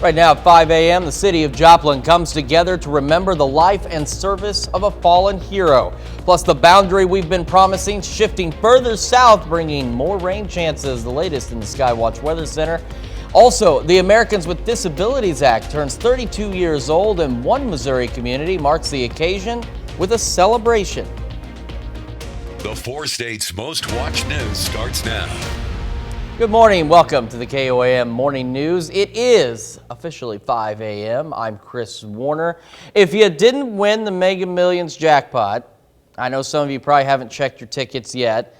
Right now at 5 a.m., the city of Joplin comes together to remember the life and service of a fallen hero. Plus, the boundary we've been promising shifting further south, bringing more rain chances, the latest in the Skywatch Weather Center. Also, the Americans with Disabilities Act turns 32 years old, and one Missouri community marks the occasion with a celebration. The 4 states' most watched news starts now. Good morning. Welcome to the KOAM Morning News. It is officially 5 a.m. I'm Chris Warner. If you didn't win the Mega Millions jackpot, I know some of you probably haven't checked your tickets yet.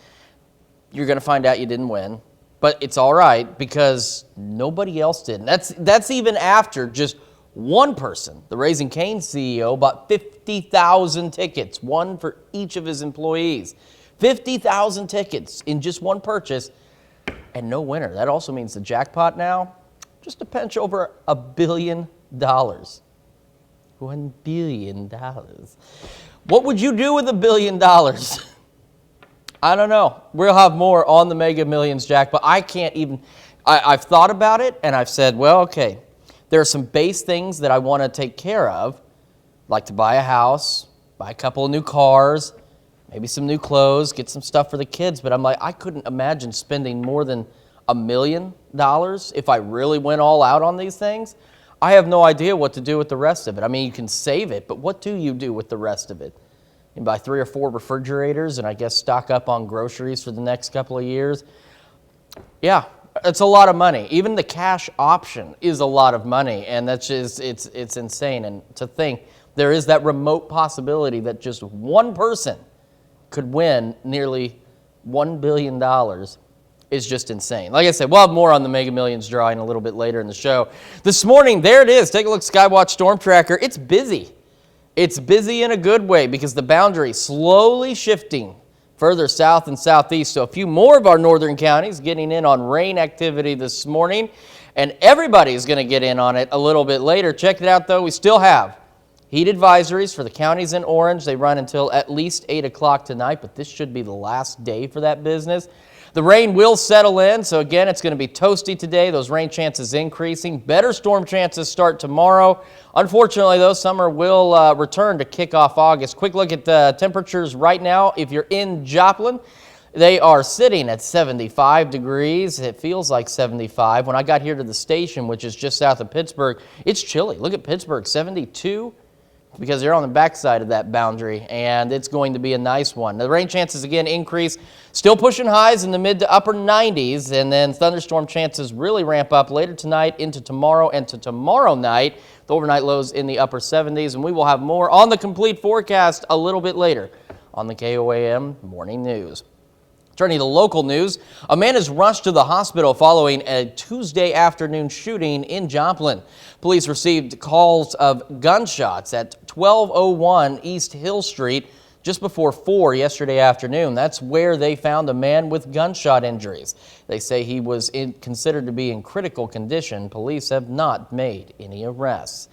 You're going to find out you didn't win, but it's all right because nobody else did. And that's even after just one person, the Raising Cane's CEO, bought 50,000 tickets, one for each of his employees. 50,000 tickets in just one purchase. And no winner. That also means the jackpot now, just a pinch over $1 billion. $1 billion. What would you do with $1 billion? I don't know. We'll have more on the Mega Millions jackpot. I can't even, I've thought about it and I've said, well, okay, there are some base things that I want to take care of, like to buy a house, buy a couple of new cars, maybe some new clothes, get some stuff for the kids. But I'm like, I couldn't imagine spending more than $1 million if I really went all out on these things. I have no idea what to do with the rest of it. I mean, you can save it, but what do you do with the rest of it? You buy 3 or 4 refrigerators and I guess stock up on groceries for the next couple of years. Yeah, it's a lot of money. Even the cash option is a lot of money, and that's just, it's insane. And to think there is that remote possibility that just one person could win nearly $1 billion is just insane. Like I said, we'll have more on the Mega Millions drawing a little bit later in the show. This morning, there it is. Take a look, Skywatch Storm Tracker. It's busy. It's busy in a good way because the boundary slowly shifting further south and southeast. So a few more of our northern counties getting in on rain activity this morning, and everybody's going to get in on it a little bit later. Check it out, though. We still have heat advisories for the counties in orange. They run until at least 8 o'clock tonight, but this should be the last day for that business. The rain will settle in, so again, it's going to be toasty today. Those rain chances increasing. Better storm chances start tomorrow. Unfortunately, though, summer will return to kick off August. Quick look at the temperatures right now. If you're in Joplin, they are sitting at 75 degrees. It feels like 75. When I got here to the station, which is just south of Pittsburgh, it's chilly. Look at Pittsburgh, 72. Because they're on the backside of that boundary, and it's going to be a nice one. The rain chances again increase, still pushing highs in the mid to upper 90s, and then thunderstorm chances really ramp up later tonight into tomorrow and to tomorrow night. The overnight lows in the upper 70s, and we will have more on the complete forecast a little bit later on the KOAM Morning News. Turning to local news, a man is rushed to the hospital following a Tuesday afternoon shooting in Joplin. Police received calls of gunshots at 1201 East Hill Street just before 4 yesterday afternoon. That's where they found a man with gunshot injuries. They say he was considered to be in critical condition. Police have not made any arrests.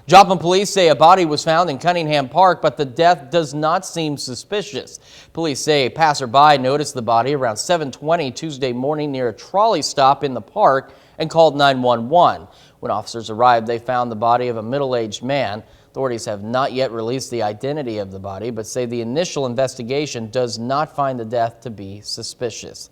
Joplin police say a body was found in Cunningham Park, but the death does not seem suspicious. Police say a passerby noticed the body around 7:20 Tuesday morning near a trolley stop in the park and called 911. When officers arrived, they found the body of a middle-aged man. Authorities have not yet released the identity of the body, but say the initial investigation does not find the death to be suspicious.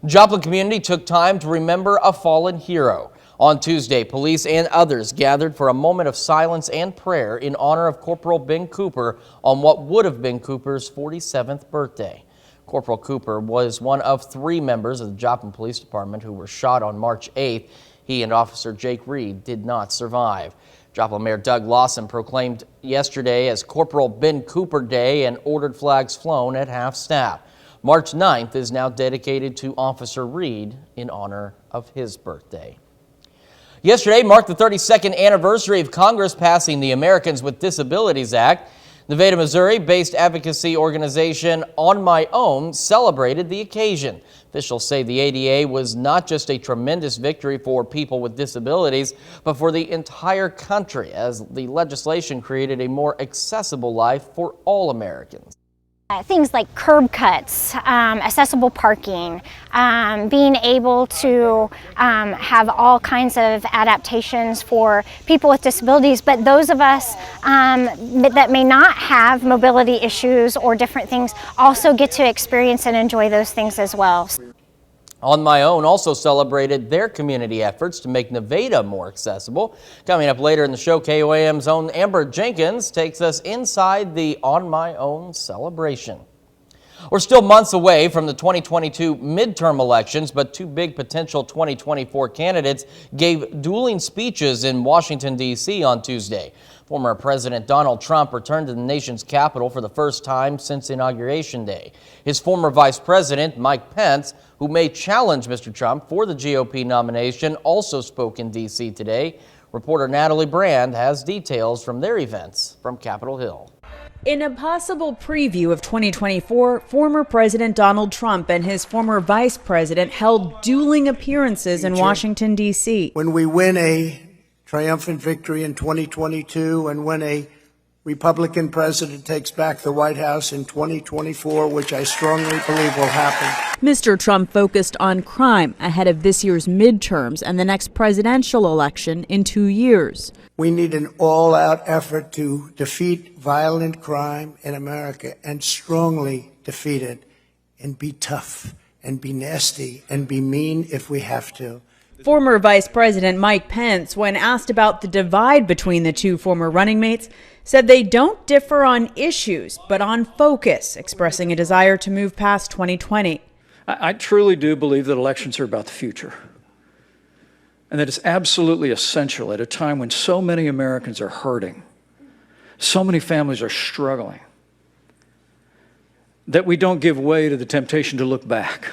Joplin community took time to remember a fallen hero. On Tuesday, police and others gathered for a moment of silence and prayer in honor of Corporal Ben Cooper on what would have been Cooper's 47th birthday. Corporal Cooper was one of 3 members of the Joplin Police Department who were shot on March 8th. He and Officer Jake Reed did not survive. Joplin Mayor Doug Lawson proclaimed yesterday as Corporal Ben Cooper Day and ordered flags flown at half-staff. March 9th is now dedicated to Officer Reed in honor of his birthday. Yesterday marked the 32nd anniversary of Congress passing the Americans with Disabilities Act. Nevada, Missouri-based advocacy organization On My Own celebrated the occasion. Officials say the ADA was not just a tremendous victory for people with disabilities, but for the entire country, as the legislation created a more accessible life for all Americans. Things like curb cuts, accessible parking, being able to have all kinds of adaptations for people with disabilities, but those of us that may not have mobility issues or different things also get to experience and enjoy those things as well. On My Own also celebrated their community efforts to make Nevada more accessible. Coming up later in the show, KOAM's own Amber Jenkins takes us inside the On My Own celebration. We're still months away from the 2022 midterm elections, but two big potential 2024 candidates gave dueling speeches in Washington, D.C. on Tuesday. Former President Donald Trump returned to the nation's capital for the first time since Inauguration Day. His former Vice President, Mike Pence, who may challenge Mr. Trump for the GOP nomination, also spoke in D.C. today. Reporter Natalie Brand has details from their events from Capitol Hill. In a possible preview of 2024, former President Donald Trump and his former Vice President held dueling appearances in Washington, D.C. When we win a triumphant victory in 2022 and when a Republican president takes back the White House in 2024, which I strongly believe will happen. Mr. Trump focused on crime ahead of this year's midterms and the next presidential election in 2 years. We need an all-out effort to defeat violent crime in America and strongly defeat it and be tough and be nasty and be mean if we have to. Former Vice President Mike Pence, when asked about the divide between the two former running mates, said they don't differ on issues, but on focus, expressing a desire to move past 2020. I truly do believe that elections are about the future, and that it's absolutely essential at a time when so many Americans are hurting, so many families are struggling, that we don't give way to the temptation to look back.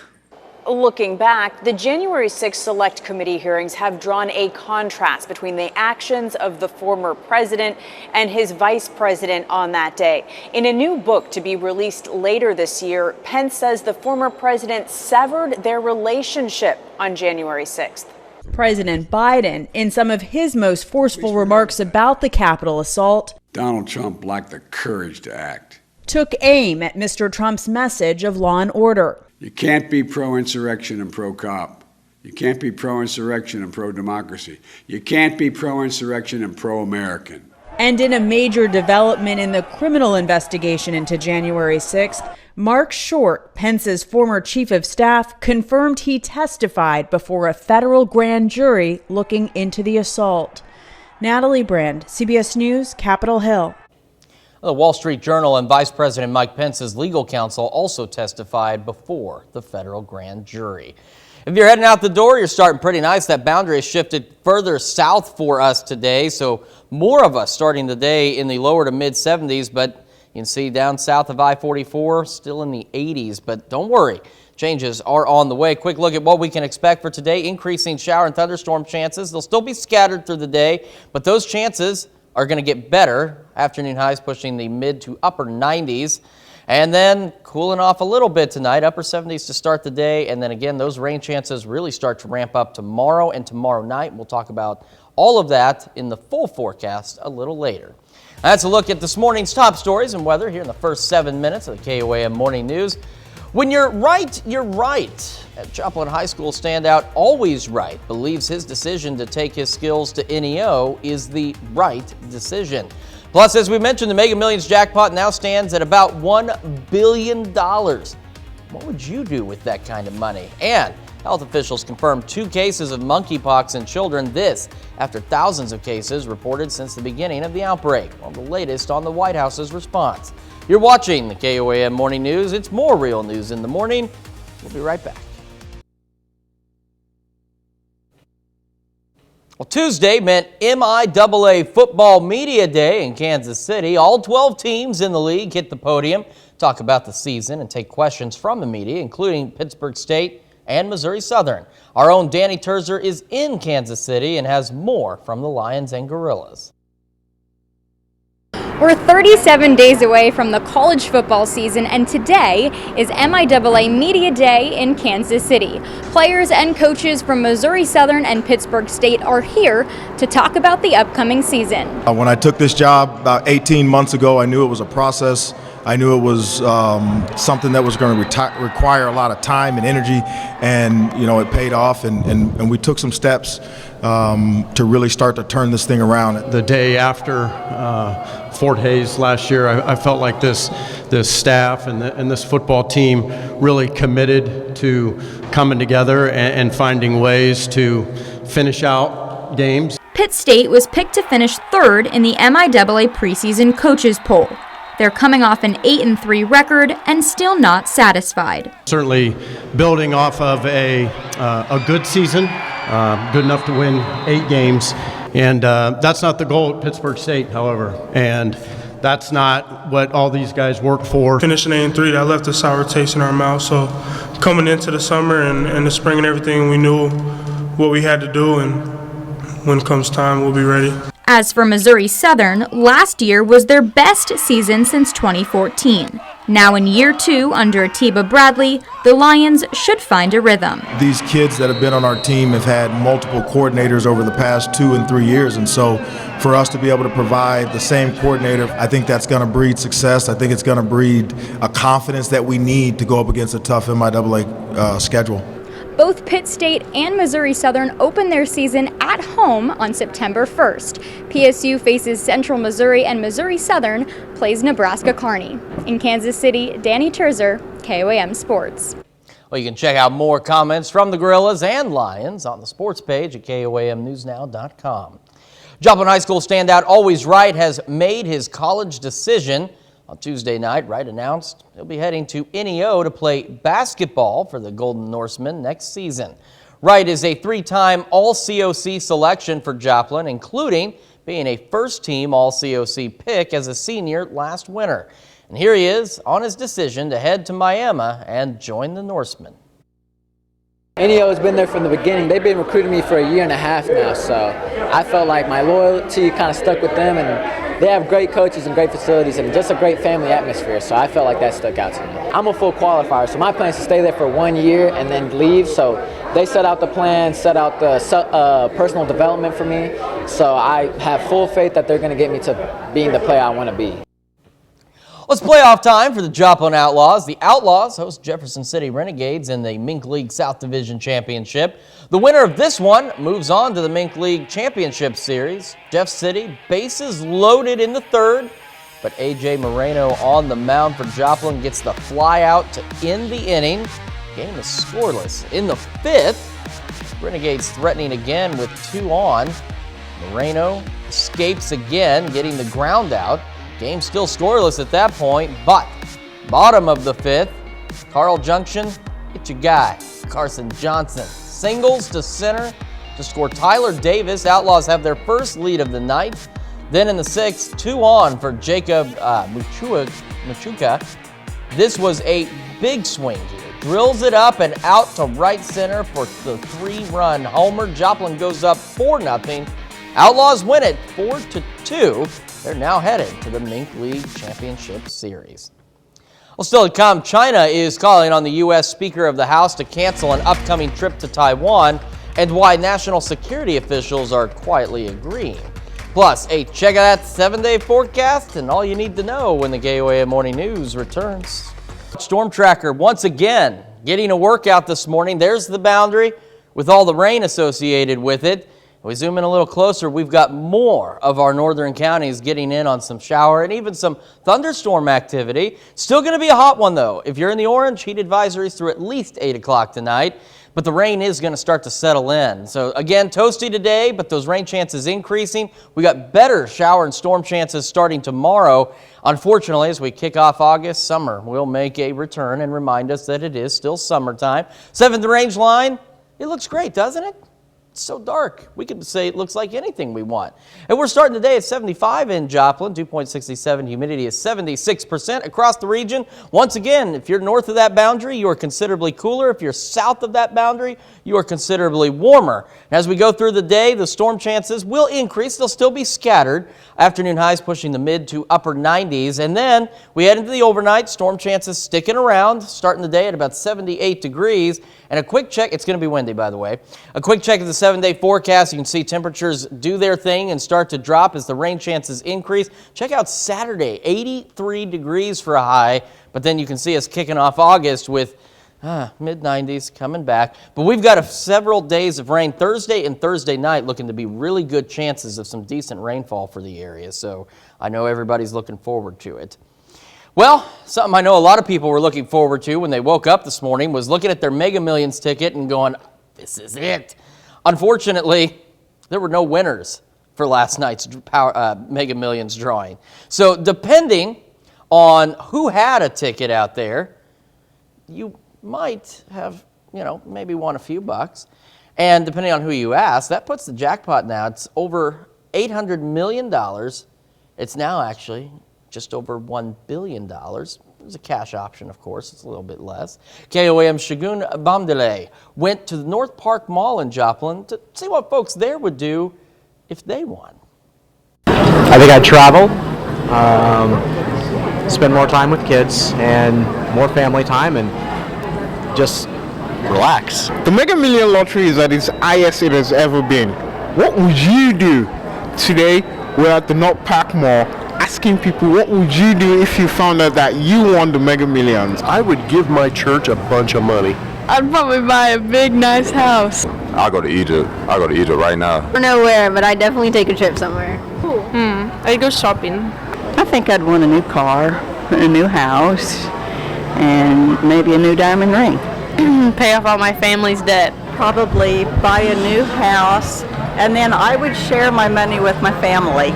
Looking back, the January 6th Select Committee hearings have drawn a contrast between the actions of the former president and his vice president on that day. In a new book to be released later this year, Pence says the former president severed their relationship on January 6th. President Biden, in some of his most forceful remarks about the Capitol assault, Donald Trump lacked the courage to act. Took aim at Mr. Trump's message of law and order. You can't be pro-insurrection and pro-cop. You can't be pro-insurrection and pro-democracy. You can't be pro-insurrection and pro-American. And in a major development in the criminal investigation into January 6th, Mark Short, Pence's former chief of staff, confirmed he testified before a federal grand jury looking into the assault. Natalie Brand, CBS News, Capitol Hill. The Wall Street Journal and Vice President Mike Pence's legal counsel also testified before the federal grand jury. If you're heading out the door, you're starting pretty nice. That boundary has shifted further south for us today, so more of us starting the day in the lower to mid 70s, but you can see down south of I-44, still in the 80s, but don't worry. Changes are on the way. Quick look at what we can expect for today. Increasing shower and thunderstorm chances. They'll still be scattered through the day, but those chances are going to get better. Afternoon highs pushing the mid to upper 90s. And then cooling off a little bit tonight, upper 70s to start the day. And then again, those rain chances really start to ramp up tomorrow and tomorrow night. We'll talk about all of that in the full forecast a little later. That's a look at this morning's top stories and weather here in the first 7 minutes of the KOAM Morning News. When you're right, you're right. Joplin High School standout Always Right believes his decision to take his skills to NEO is the right decision. Plus, as we mentioned, the Mega Millions jackpot now stands at about $1 billion. What would you do with that kind of money? And health officials confirmed 2 cases of monkeypox in children. This after thousands of cases reported since the beginning of the outbreak. On the latest on the White House's response. You're watching the KOAM Morning News. It's more real news in the morning. We'll be right back. Well, Tuesday meant MIAA Football Media Day in Kansas City. All 12 teams in the league hit the podium, talk about the season, and take questions from the media, including Pittsburgh State and Missouri Southern. Our own Danny Terzer is in Kansas City and has more from the Lions and Gorillas. We're 37 days away from the college football season, and today is MIAA Media Day in Kansas City. Players and coaches from Missouri Southern and Pittsburgh State are here to talk about the upcoming season. When I took this job about 18 months ago, I knew it was a process I knew it was something that was going to require a lot of time and energy, and it paid off, and we took some steps to really start to turn this thing around. The day after Fort Hays last year, I felt like this staff and this football team really committed to coming together and finding ways to finish out games. Pitt State was picked to finish third in the MIAA preseason coaches poll. They're coming off an 8-3 record and still not satisfied. Certainly building off of a good season, good enough to win 8 games. And that's not the goal at Pittsburgh State, however. And that's not what all these guys work for. Finishing 8-3, that left a sour taste in our mouth. So coming into the summer and the spring and everything, we knew what we had to do, and when it comes time, we'll be ready. As for Missouri Southern, last year was their best season since 2014. Now in year 2 under Atiba Bradley, the Lions should find a rhythm. These kids that have been on our team have had multiple coordinators over the past 2 and 3 years, and so for us to be able to provide the same coordinator, I think that's going to breed success. I think it's going to breed a confidence that we need to go up against a tough MIAA schedule. Both Pitt State and Missouri Southern open their season at home on September 1st. PSU faces Central Missouri, and Missouri Southern plays Nebraska Kearney. In Kansas City, Danny Terzer, KOAM Sports. Well, you can check out more comments from the Gorillas and Lions on the sports page at KOAMnewsnow.com. Joplin High School standout Always Wright has made his college decision. On Tuesday night, Wright announced he'll be heading to NEO to play basketball for the Golden Norsemen next season. Wright is a 3-time All-COC selection for Joplin, including being a first-team All-COC pick as a senior last winter. And here he is on his decision to head to Miami and join the Norsemen. NEO has been there from the beginning. They've been recruiting me for a year and a half now, so I felt like my loyalty kind of stuck with them, and they have great coaches and great facilities and just a great family atmosphere, so I felt like that stuck out to me. I'm a full qualifier, so my plan is to stay there for 1 year and then leave, so they set out the plan, set out the personal development for me, so I have full faith that they're going to get me to being the player I want to be. Well, it's playoff time for the Joplin Outlaws. The Outlaws host Jefferson City Renegades in the Mink League South Division Championship. The winner of this one moves on to the Mink League Championship Series. Jeff City, bases loaded in the third, but A.J. Moreno on the mound for Joplin gets the fly out to end the inning. Game is scoreless. In the fifth, Renegades threatening again with 2 on. Moreno escapes again, getting the ground out. Game still scoreless at that point, but bottom of the fifth, Carl Junction, get your guy, Carson Johnson. Singles to center to score Tyler Davis. Outlaws have their first lead of the night. Then in the sixth, 2 on for Jacob Machuca. This was a big swing here. Drills it up and out to right center for the 3-run homer. Joplin goes up 4-0. Outlaws win it 4-2. They're now headed to the Mink League Championship Series. Well, still to come, China is calling on the U.S. Speaker of the House to cancel an upcoming trip to Taiwan, and why national security officials are quietly agreeing. Plus, a check out that 7-day forecast and all you need to know when the KOAM Morning News returns. Storm Tracker once again getting a workout this morning. There's the boundary with all the rain associated with it. We zoom in a little closer, we've got more of our northern counties getting in on some shower and even some thunderstorm activity. Still going to be a hot one, though. If you're in the orange, heat advisories through at least 8 o'clock tonight. But the rain is going to start to settle in. So again, toasty today, but those rain chances increasing. We got better shower and storm chances starting tomorrow. Unfortunately, as we kick off August, summer will make a return and remind us that it is still summertime. 7th range line, it looks great, doesn't it? It's so dark. We could say it looks like anything we want. And we're starting today at 75 in Joplin, 2.67. Humidity is 76% across the region. Once again, if you're north of that boundary, you are considerably cooler. If you're south of that boundary, you are considerably warmer. As we go through the day, the storm chances will increase. They'll still be scattered. Afternoon highs pushing the mid to upper 90s. And then we head into the overnight. Storm chances sticking around, starting the day at about 78 degrees. And a quick check, it's going to be windy, by the way. A quick check of the 7-day forecast. You can see temperatures do their thing and start to drop as the rain chances increase. Check out Saturday, 83 degrees for a high, but then you can see us kicking off August with mid-90s coming back. But we've got several days of rain. Thursday and Thursday night looking to be really good chances of some decent rainfall for the area. So I know everybody's looking forward to it. Well, something I know a lot of people were looking forward to when they woke up this morning was looking at their Mega Millions ticket and going, this is it. Unfortunately, there were no winners for last night's Mega Millions drawing. So depending on who had a ticket out there, you might have, maybe won a few bucks. And depending on who you ask, that puts the jackpot now. It's over $800 million. It's now actually just over $1 billion. There's a cash option, of course. It's a little bit less. KOAM Shagun Bamdele went to the North Park Mall in Joplin to see what folks there would do if they won. I think I'd travel, spend more time with kids and more family time and just relax. The Mega Million Lottery is at its highest it has ever been. What would you do? Today, we're at the North Park Mall asking people, what would you do if you found out that you won the Mega Millions? I would give my church a bunch of money. I'd probably buy a big, nice house. I'll go to Egypt. I'll go to Egypt right now. I don't know where, but I'd definitely take a trip somewhere. Cool. I'd go shopping. I think I'd want a new car, a new house, and maybe a new diamond ring. Pay off all my family's debt. Probably buy a new house, and then I would share my money with my family.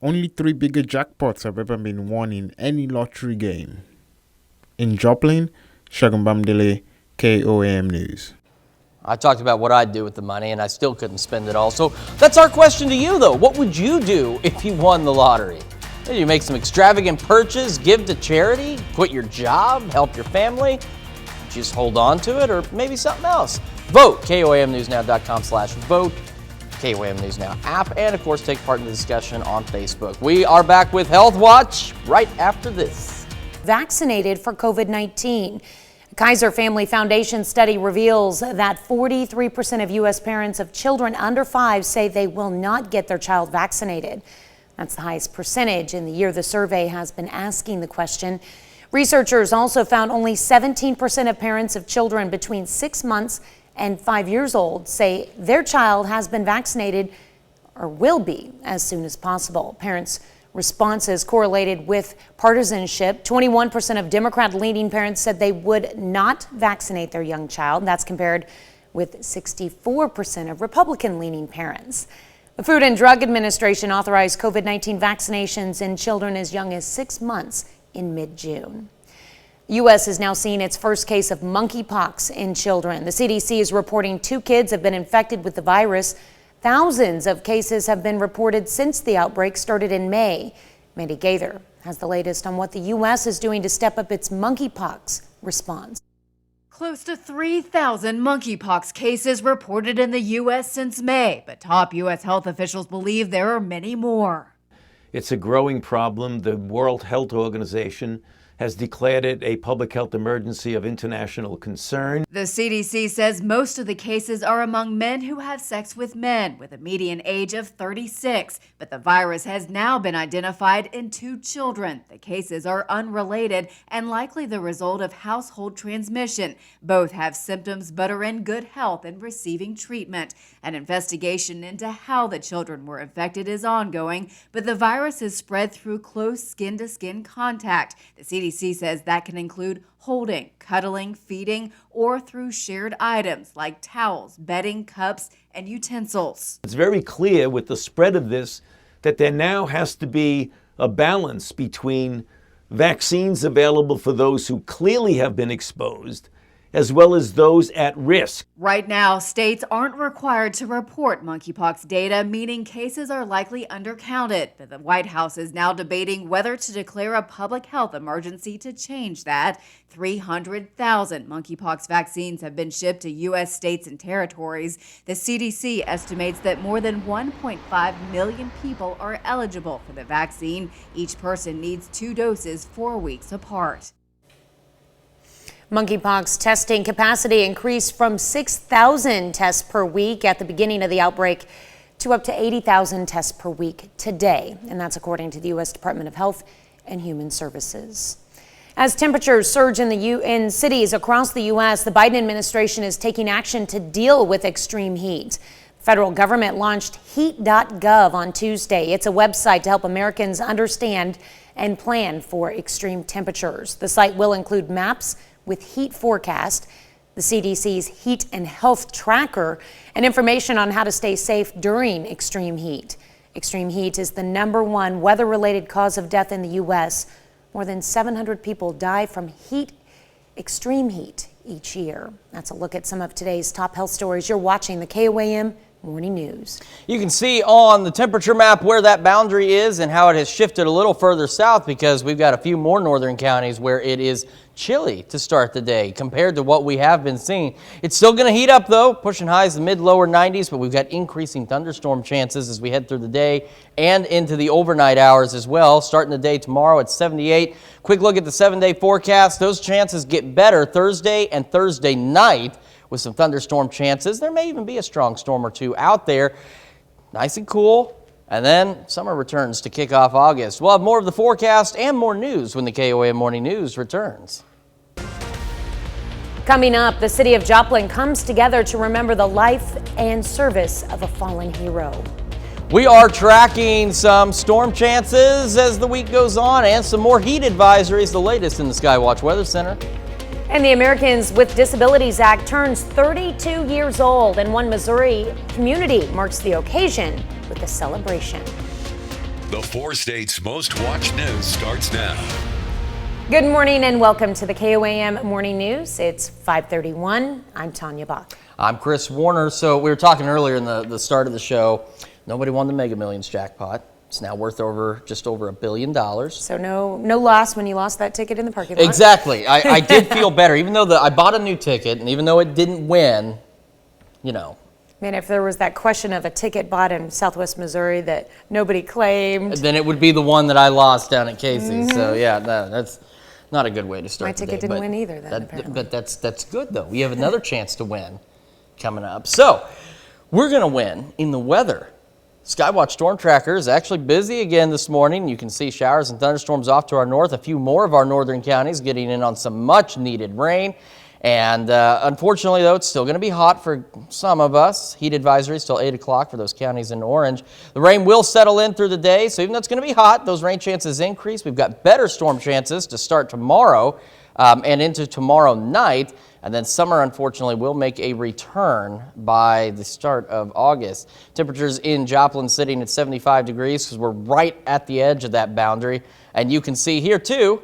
Only 3 bigger jackpots have ever been won in any lottery game. In Joplin, Shagun Bamdele, KOAM News. I talked about what I'd do with the money, and I still couldn't spend it all. So that's our question to you, though. What would you do if you won the lottery? Maybe you make some extravagant purchase, give to charity, quit your job, help your family, just hold on to it, or maybe something else. Vote, KOAMNewsNow.com/vote, KOAM News Now app, and of course take part in the discussion on Facebook. We are back with Health Watch right after this. Vaccinated for COVID-19. Kaiser Family Foundation study reveals that 43% of U.S. parents of children under 5 say they will not get their child vaccinated. That's the highest percentage in the year the survey has been asking the question. Researchers also found only 17% of parents of children between 6 months and 5 years old say their child has been vaccinated or will be as soon as possible. Parents' responses correlated with partisanship. 21% of Democrat-leaning parents said they would not vaccinate their young child. That's compared with 64% of Republican-leaning parents. The Food and Drug Administration authorized COVID-19 vaccinations in children as young as 6 months in mid-June. The U.S. is now seeing its first case of monkeypox in children. The CDC is reporting 2 kids have been infected with the virus. Thousands of cases have been reported since the outbreak started in May. Mandy Gaither has the latest on what the U.S. is doing to step up its monkeypox response. Close to 3,000 monkeypox cases reported in the U.S. since May, but top U.S. health officials believe there are many more. It's a growing problem. The World Health Organization has declared it a public health emergency of international concern. The CDC says most of the cases are among men who have sex with men, with a median age of 36. But the virus has now been identified in 2 children. The cases are unrelated and likely the result of household transmission. Both have symptoms but are in good health and receiving treatment. An investigation into how the children were infected is ongoing, but the virus is spread through close skin-to-skin contact. The CDC says that can include holding, cuddling, feeding, or through shared items like towels, bedding, cups, and utensils. It's very clear with the spread of this that there now has to be a balance between vaccines available for those who clearly have been exposed as well as those at risk. Right now, states aren't required to report monkeypox data, meaning cases are likely undercounted. But the White House is now debating whether to declare a public health emergency to change that. 300,000 monkeypox vaccines have been shipped to U.S. states and territories. The CDC estimates that more than 1.5 million people are eligible for the vaccine. Each person needs 2 doses 4 weeks apart. Monkeypox testing capacity increased from 6,000 tests per week at the beginning of the outbreak to up to 80,000 tests per week today, and that's according to the U.S. Department of Health and Human Services. As temperatures surge in cities across the U.S., the Biden administration is taking action to deal with extreme heat. The federal government launched heat.gov on Tuesday. It's a website to help Americans understand and plan for extreme temperatures. The site will include maps with heat forecast, the CDC's heat and health tracker, and information on how to stay safe during extreme heat. Extreme heat is the #1 weather-related cause of death in the U.S. More than 700 people die from extreme heat each year. That's a look at some of today's top health stories. You're watching the KOAM Morning News. You can see on the temperature map where that boundary is and how it has shifted a little further south, because we've got a few more northern counties where it is chilly to start the day compared to what we have been seeing. It's still going to heat up though, pushing highs to mid-lower 90s, but we've got increasing thunderstorm chances as we head through the day and into the overnight hours as well. Starting the day tomorrow at 78. Quick look at the 7-day forecast. Those chances get better Thursday and Thursday night with some thunderstorm chances. There may even be a strong storm or two out there. Nice and cool. And then summer returns to kick off August. We'll have more of the forecast and more news when the KOAM Morning News returns. Coming up, the city of Joplin comes together to remember the life and service of a fallen hero. We are tracking some storm chances as the week goes on and some more heat advisories, the latest in the Skywatch Weather Center. And the Americans with Disabilities Act turns 32 years old, and one Missouri community marks the occasion with a celebration. The 4 states' most watched news starts now. Good morning and welcome to the KOAM Morning News. It's 5:31. I'm Tanya Bach. I'm Chris Warner. So we were talking earlier in the start of the show. Nobody won the Mega Millions jackpot. It's now worth just over $1 billion. So no loss when you lost that ticket in the parking lot. Exactly. I did feel better, even though I bought a new ticket, and even though it didn't win, you know. Man, if there was that question of a ticket bought in Southwest Missouri that nobody claimed, then it would be the one that I lost down at Casey's. So yeah, no, that's not a good way to start. My ticket didn't win either then, apparently. But that's good though. We have another chance to win coming up. So we're gonna win in the weather. Skywatch Storm Tracker is actually busy again this morning. You can see showers and thunderstorms off to our north. A few more of our northern counties getting in on some much needed rain. And unfortunately, though, it's still going to be hot for some of us. Heat advisory till 8 o'clock for those counties in orange. The rain will settle in through the day, so even though it's going to be hot, those rain chances increase. We've got better storm chances to start tomorrow and into tomorrow night. And then summer, unfortunately, will make a return by the start of August. Temperatures in Joplin sitting at 75 degrees because we're right at the edge of that boundary. And you can see here, too,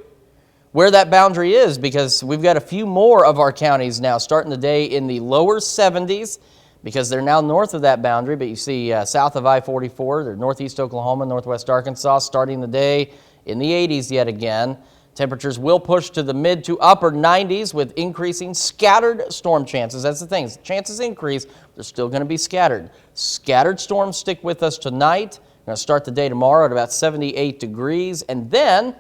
where that boundary is, because we've got a few more of our counties now starting the day in the lower 70s because they're now north of that boundary. But you see south of I-44, they're northeast Oklahoma, northwest Arkansas, starting the day in the 80s yet again. Temperatures will push to the mid to upper 90s with increasing scattered storm chances. That's the thing. Chances increase, they're still going to be scattered. Scattered storms stick with us tonight. We're going to start the day tomorrow at about 78 degrees. And then,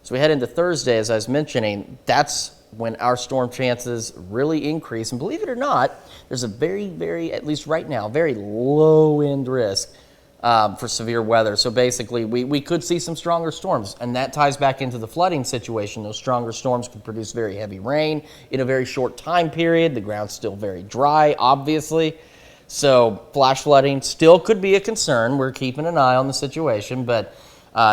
as we head into Thursday, as I was mentioning, that's when our storm chances really increase. And believe it or not, there's a very, at least right now, very low end risk for severe weather. So basically, we could see some stronger storms, and that ties back into the flooding situation. Those stronger storms could produce very heavy rain in a very short time period. The ground's still very dry, obviously. So flash flooding still could be a concern. We're keeping an eye on the situation, but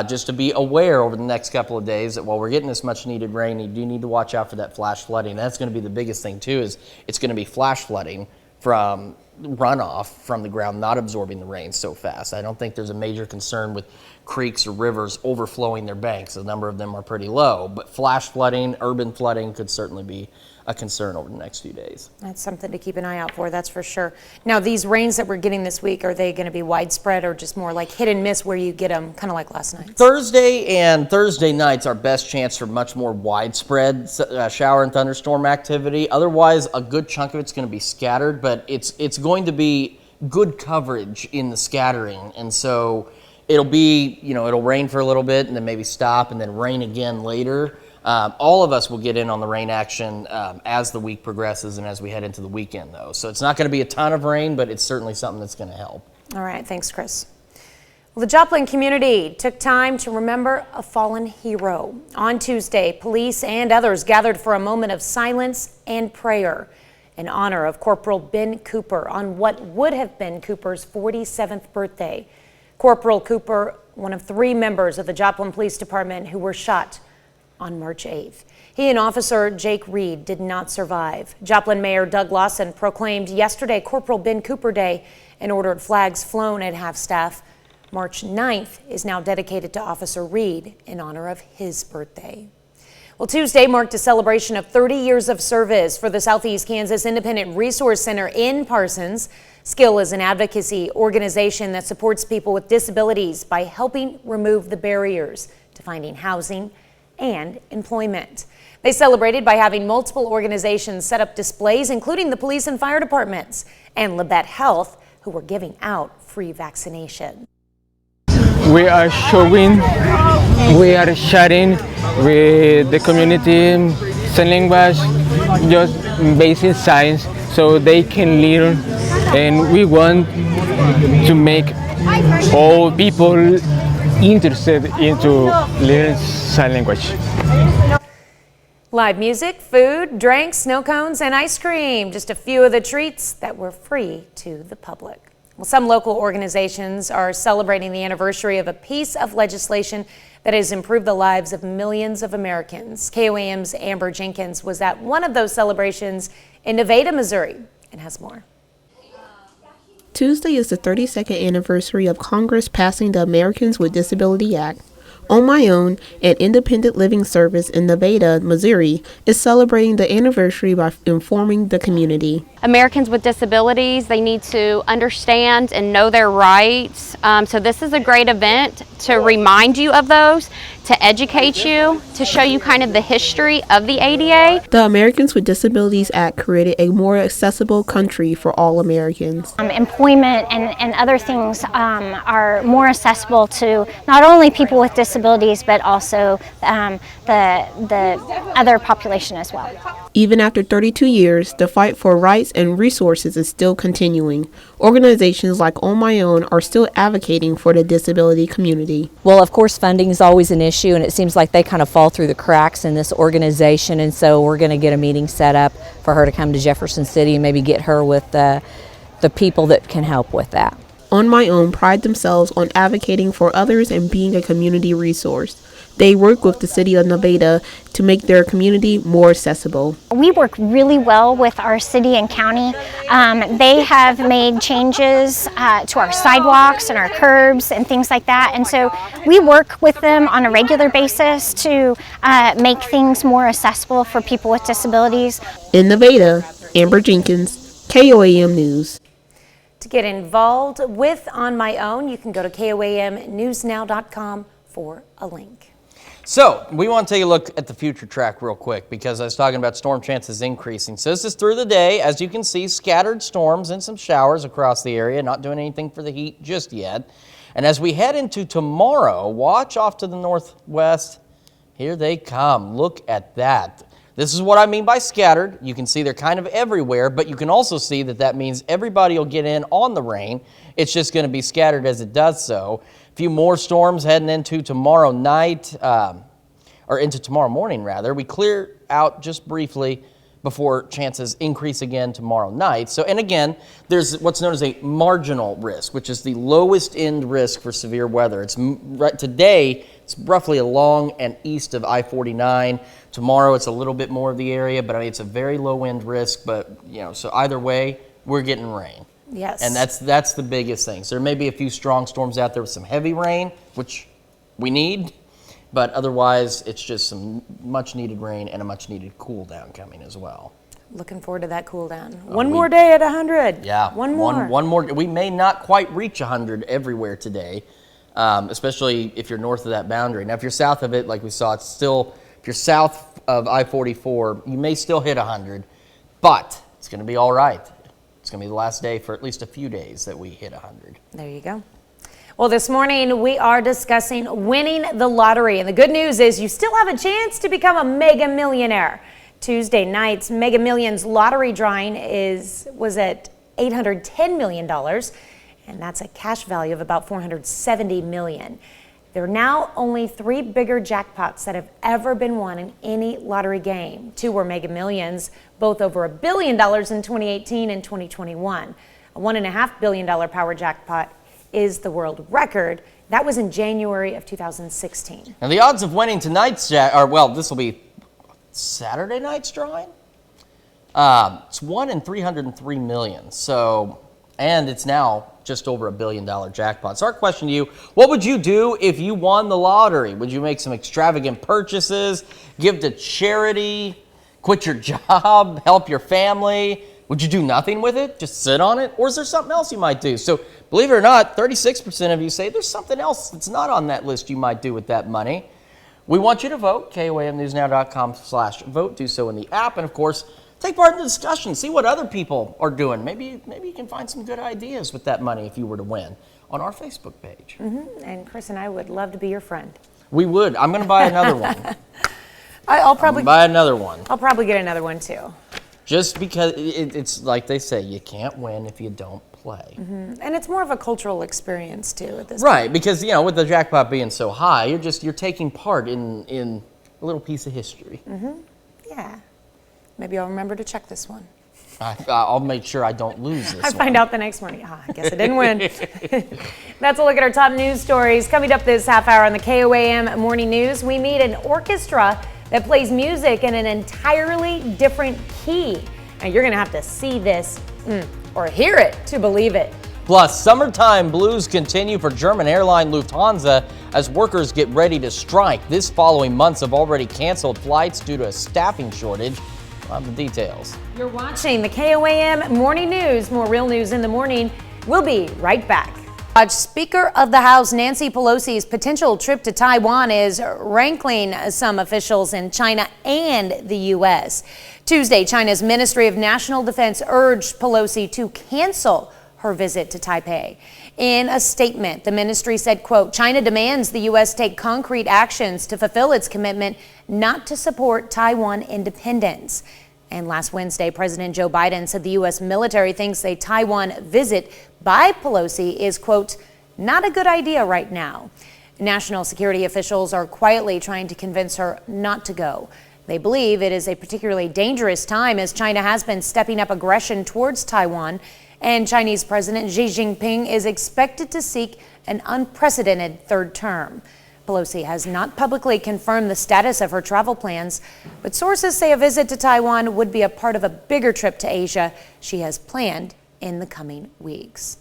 just to be aware over the next couple of days that while we're getting this much needed rain, you do need to watch out for that flash flooding. That's going to be the biggest thing too, is it's going to be flash flooding from runoff from the ground not absorbing the rain so fast. I don't think there's a major concern with creeks or rivers overflowing their banks. A number of them are pretty low, but flash flooding, urban flooding could certainly be a concern over the next few days. That's something to keep an eye out for, that's for sure. Now, these rains that we're getting this week, are they going to be widespread or just more like hit and miss where you get them kind of like last night? Thursday and Thursday night's our best chance for much more widespread shower and thunderstorm activity. Otherwise, a good chunk of it's going to be scattered, but it's going to be good coverage in the scattering. And so it'll be, it'll rain for a little bit and then maybe stop and then rain again later. All of us will get in on the rain action as the week progresses and as we head into the weekend, though. So it's not going to be a ton of rain, but it's certainly something that's going to help. All right, thanks, Chris. Well, the Joplin community took time to remember a fallen hero. On Tuesday, police and others gathered for a moment of silence and prayer in honor of Corporal Ben Cooper on what would have been Cooper's 47th birthday. Corporal Cooper, one of 3 members of the Joplin Police Department who were shot on March 8th. He and Officer Jake Reed did not survive. Joplin Mayor Doug Lawson proclaimed yesterday Corporal Ben Cooper Day and ordered flags flown at half-staff. March 9th is now dedicated to Officer Reed in honor of his birthday. Well, Tuesday marked a celebration of 30 years of service for the Southeast Kansas Independent Resource Center in Parsons. Skill is an advocacy organization that supports people with disabilities by helping remove the barriers to finding housing and employment. They celebrated by having multiple organizations set up displays, including the police and fire departments and Labette Health, who were giving out free vaccination. We are showing, we are sharing with the community sign language, just basic signs so they can learn, and we want to make all people interested into learn sign language. Live music, food, drinks, snow cones, and ice cream. Just a few of the treats that were free to the public. Well, some local organizations are celebrating the anniversary of a piece of legislation that has improved the lives of millions of Americans. KOAM's Amber Jenkins was at one of those celebrations in Nevada, Missouri, and has more. Tuesday is the 32nd anniversary of Congress passing the Americans with Disability Act. On My Own, an independent living service in Nevada, Missouri, is celebrating the anniversary by informing the community. Americans with disabilities, they need to understand and know their rights. So this is a great event to remind you of those, to educate you, to show you kind of the history of the ADA. The Americans with Disabilities Act created a more accessible country for all Americans. Employment and other things are more accessible to not only people with disabilities, but also the other population as well. Even after 32 years, the fight for rights and resources is still continuing. Organizations like On My Own are still advocating for the disability community. Well, of course, funding is always an issue, and it seems like they kind of fall through the cracks in this organization, and so we're going to get a meeting set up for her to come to Jefferson City and maybe get her with the people that can help with that. On My Own pride themselves on advocating for others and being a community resource. They work with the city of Nevada to make their community more accessible. We work really well with our city and county. They have made changes to our sidewalks and our curbs and things like that. And so we work with them on a regular basis to make things more accessible for people with disabilities. In Nevada, Amber Jenkins, KOAM News. To get involved with On My Own, you can go to KOAMnewsnow.com for a link. So we want to take a look at the future track real quick because I was talking about storm chances increasing. So this is through the day. As you can see, scattered storms and some showers across the area, not doing anything for the heat just yet. And as we head into tomorrow, watch off to the northwest. Here they come. Look at that. This is what I mean by scattered. You can see they're kind of everywhere, but you can also see that that means everybody will get in on the rain. It's just going to be scattered as it does so. A few more storms heading into tomorrow night, or into tomorrow morning rather. We clear out just briefly before chances increase again tomorrow night. So, and again, there's what's known as a marginal risk, which is the lowest end risk for severe weather. It's today, it's roughly along and east of I-49. Tomorrow, it's a little bit more of the area, but I mean, it's a very low end risk. But you know, so either way, we're getting rain. Yes. And that's the biggest thing. So there may be a few strong storms out there with some heavy rain, which we need. But otherwise, it's just some much needed rain and a much needed cool down coming as well. Looking forward to that cool down. One more day at 100. Yeah. One more. One more. We may not quite reach 100 everywhere today, especially if you're north of that boundary. Now, if you're south of it, like we saw, it's still, if you're south of I-44, you may still hit 100, but it's going to be all right. It's going to be the last day for at least a few days that we hit 100. There you go. Well, this morning we are discussing winning the lottery. And the good news is you still have a chance to become a mega millionaire. Tuesday night's Mega Millions lottery drawing was at $810 million. And that's a cash value of about $470 million. There are now only 3 bigger jackpots that have ever been won in any lottery game. 2 were Mega Millions, both over $1 billion in 2018 and 2021. A $1.5 billion power jackpot is the world record. That was in January of 2016. And the odds of winning tonight's this will be Saturday night's drawing. It's 1 in 303 million. So, and it's now just over $1 billion jackpot. So our question to you, what would you do if you won the lottery? Would you make some extravagant purchases, give to charity, quit your job, help your family? Would you do nothing with it? Just sit on it? Or is there something else you might do? So believe it or not, 36% of you say there's something else that's not on that list you might do with that money. We want you to vote, KOAMnewsnow.com/vote. Do so in the app. And of course, take part in the discussion. See what other people are doing. Maybe you can find some good ideas with that money if you were to win on our Facebook page. And Chris and I would love to be your friend. We would. I'm going to buy another one. I'll probably buy another one. I'll probably get another one too. Just because it's like they say, you can't win if you don't play. And it's more of a cultural experience too at this Right, point. because with the jackpot being so high, you're taking part in a little piece of history. Yeah. Maybe I'll remember to check this one. I'll make sure I don't lose this I one. find out the next morning. I guess I didn't win. That's a look at our top news stories. Coming up this half hour on the KOAM Morning News, we meet an orchestra that plays music in an entirely different key. Now you're going to have to see this or hear it to believe it. Plus, summertime blues continue for German airline Lufthansa as workers get ready to strike. This following months of already canceled flights due to a staffing shortage. We'll have the details. You're watching the KOAM Morning News. More real news in the morning. We'll be right back. Speaker of the House Nancy Pelosi's potential trip to Taiwan is rankling some officials in China and the U.S. Tuesday, China's Ministry of National Defense urged Pelosi to cancel her visit to Taipei. In a statement, the ministry said, quote, China demands the U.S. take concrete actions to fulfill its commitment not to support Taiwan independence. And last Wednesday, President Joe Biden said the U.S. military thinks a Taiwan visit by Pelosi is, quote, not a good idea right now. National security officials are quietly trying to convince her not to go. They believe it is a particularly dangerous time as China has been stepping up aggression towards Taiwan, and Chinese President Xi Jinping is expected to seek an unprecedented third term. Pelosi has not publicly confirmed the status of her travel plans, but sources say a visit to Taiwan would be a part of a bigger trip to Asia she has planned in the coming weeks.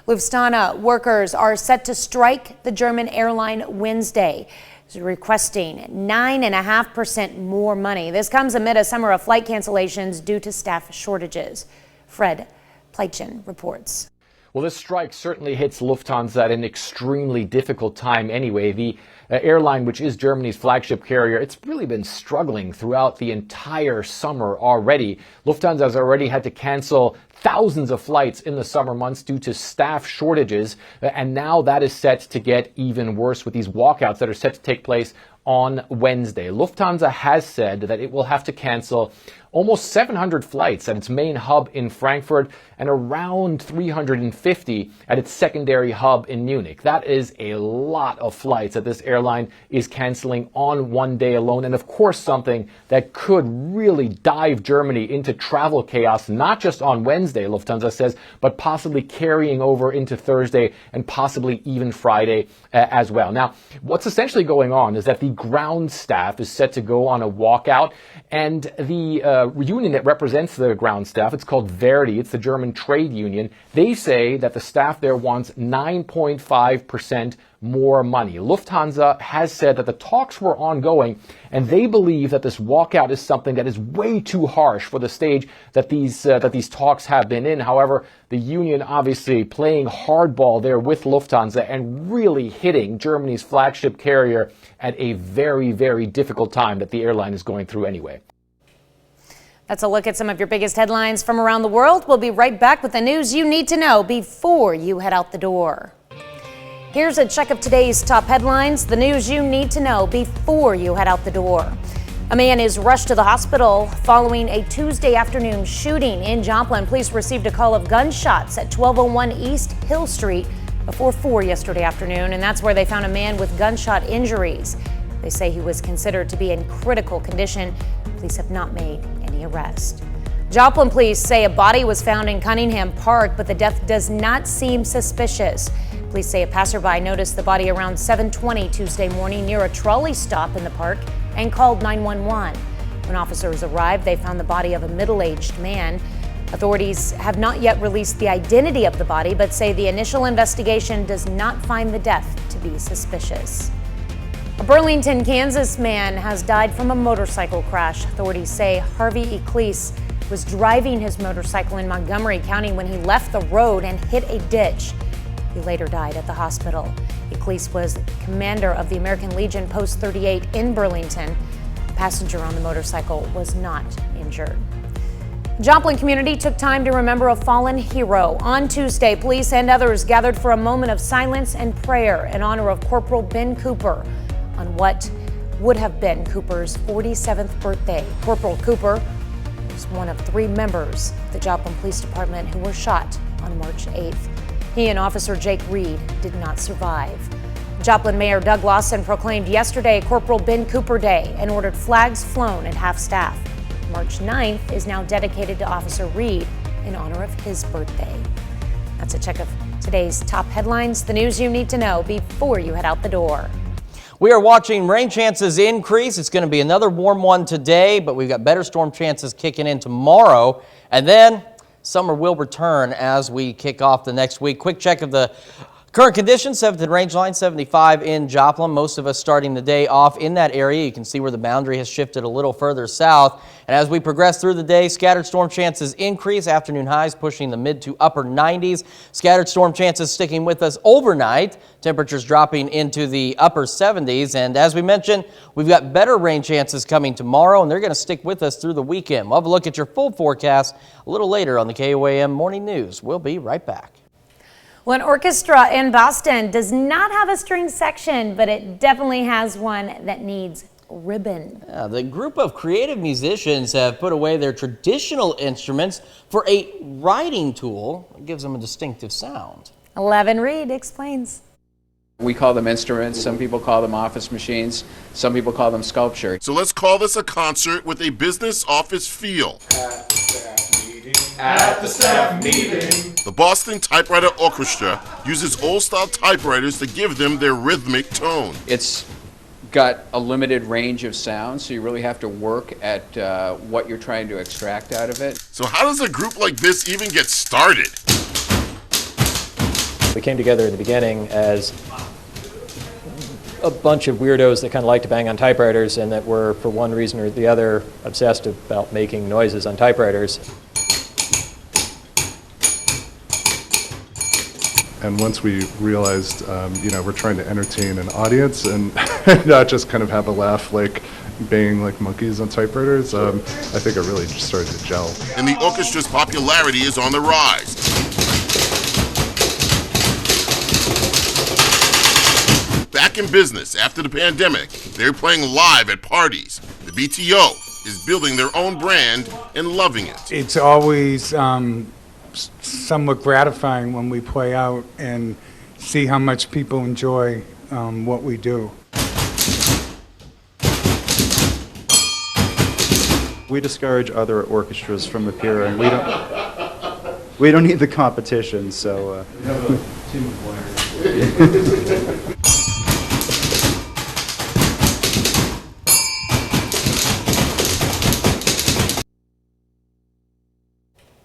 Lufthansa workers are set to strike the German airline Wednesday, requesting 9.5% more money. This comes amid a summer of flight cancellations due to staff shortages. Fred Pleitgen reports. Well, this strike certainly hits Lufthansa at an extremely difficult time anyway. The airline, which is Germany's flagship carrier, it's really been struggling throughout the entire summer already. Lufthansa has already had to cancel thousands of flights in the summer months due to staff shortages, and now that is set to get even worse with these walkouts that are set to take place on Wednesday. Lufthansa has said that it will have to cancel almost 700 flights at its main hub in Frankfurt and around 350 at its secondary hub in Munich. That is a lot of flights that this airline is canceling on one day alone, and of course something that could really dive Germany into travel chaos, not just on Wednesday, Lufthansa says, but possibly carrying over into Thursday and possibly even Friday as well. Now, what's essentially going on is that the ground staff is set to go on a walkout, and the union that represents the ground staff, it's called Verdi, it's the German trade union, they say that the staff there wants 9.5% more money. Lufthansa has said that the talks were ongoing, and they believe that this walkout is something that is way too harsh for the stage that these talks have been in. However, the union obviously playing hardball there with Lufthansa and really hitting Germany's flagship carrier at a very, very difficult time that the airline is going through anyway. That's a look at some of your biggest headlines from around the world. We'll be right back with the news you need to know before you head out the door. Here's a check of today's top headlines, the news you need to know before you head out the door. A man is rushed to the hospital following a Tuesday afternoon shooting in Joplin. Police received a call of gunshots at 1201 East Hill Street before 4 yesterday afternoon, and that's where they found a man with gunshot injuries. They say he was considered to be in critical condition. Police have not made any arrest. Joplin police say a body was found in Cunningham Park, but the death does not seem suspicious. Police say a passerby noticed the body around 7:20 Tuesday morning near a trolley stop in the park and called 911. When officers arrived, they found the body of a middle-aged man. Authorities have not yet released the identity of the body, but say the initial investigation does not find the death to be suspicious. A Burlington, Kansas man has died from a motorcycle crash. Authorities say Harvey Eccles was driving his motorcycle in Montgomery County when he left the road and hit a ditch. He later died at the hospital. Eccles was commander of the American Legion Post 38 in Burlington. The passenger on the motorcycle was not injured. Joplin community took time to remember a fallen hero. On Tuesday, police and others gathered for a moment of silence and prayer in honor of Corporal Ben Cooper on what would have been Cooper's 47th birthday. Corporal Cooper was one of 3 members of the Joplin Police Department who were shot on March 8th. He and Officer Jake Reed did not survive. Joplin Mayor Doug Lawson proclaimed yesterday Corporal Ben Cooper Day and ordered flags flown at half-staff. March 9th is now dedicated to Officer Reed in honor of his birthday. That's a check of today's top headlines, the news you need to know before you head out the door. We are watching rain chances increase. It's going to be another warm one today, but we've got better storm chances kicking in tomorrow. And then summer will return as we kick off the next week. Quick check of the current conditions. 7th and range line 75 in Joplin. Most of us starting the day off in that area. You can see where the boundary has shifted a little further south. And as we progress through the day, scattered storm chances increase. Afternoon highs pushing the mid to upper 90s. Scattered storm chances sticking with us overnight. Temperatures dropping into the upper 70s. And as we mentioned, we've got better rain chances coming tomorrow, and they're going to stick with us through the weekend. We'll have a look at your full forecast a little later on the KOAM Morning News. We'll be right back. Well, an orchestra in Boston does not have a string section, but it definitely has one that needs ribbon. The group of creative musicians have put away their traditional instruments for a writing tool that gives them a distinctive sound. 11 Reed explains. We call them instruments, some people call them office machines, some people call them sculpture. So let's call this a concert with a business office feel. At the staff meeting. The Boston Typewriter Orchestra uses old-style typewriters to give them their rhythmic tone. It's got a limited range of sounds, so you really have to work at what you're trying to extract out of it. So how does a group like this even get started? We came together in the beginning as a bunch of weirdos that kind of like to bang on typewriters and that were, for one reason or the other, obsessed about making noises on typewriters. And once we realized, we're trying to entertain an audience and not just kind of have a laugh like banging like monkeys on typewriters, I think it really just started to gel. And the orchestra's popularity is on the rise. Back in business after the pandemic, they're playing live at parties. The BTO is building their own brand and loving it. It's always somewhat gratifying when we play out and see how much people enjoy what we do. We discourage other orchestras from appearing. We don't need the competition, so. We have a team of players.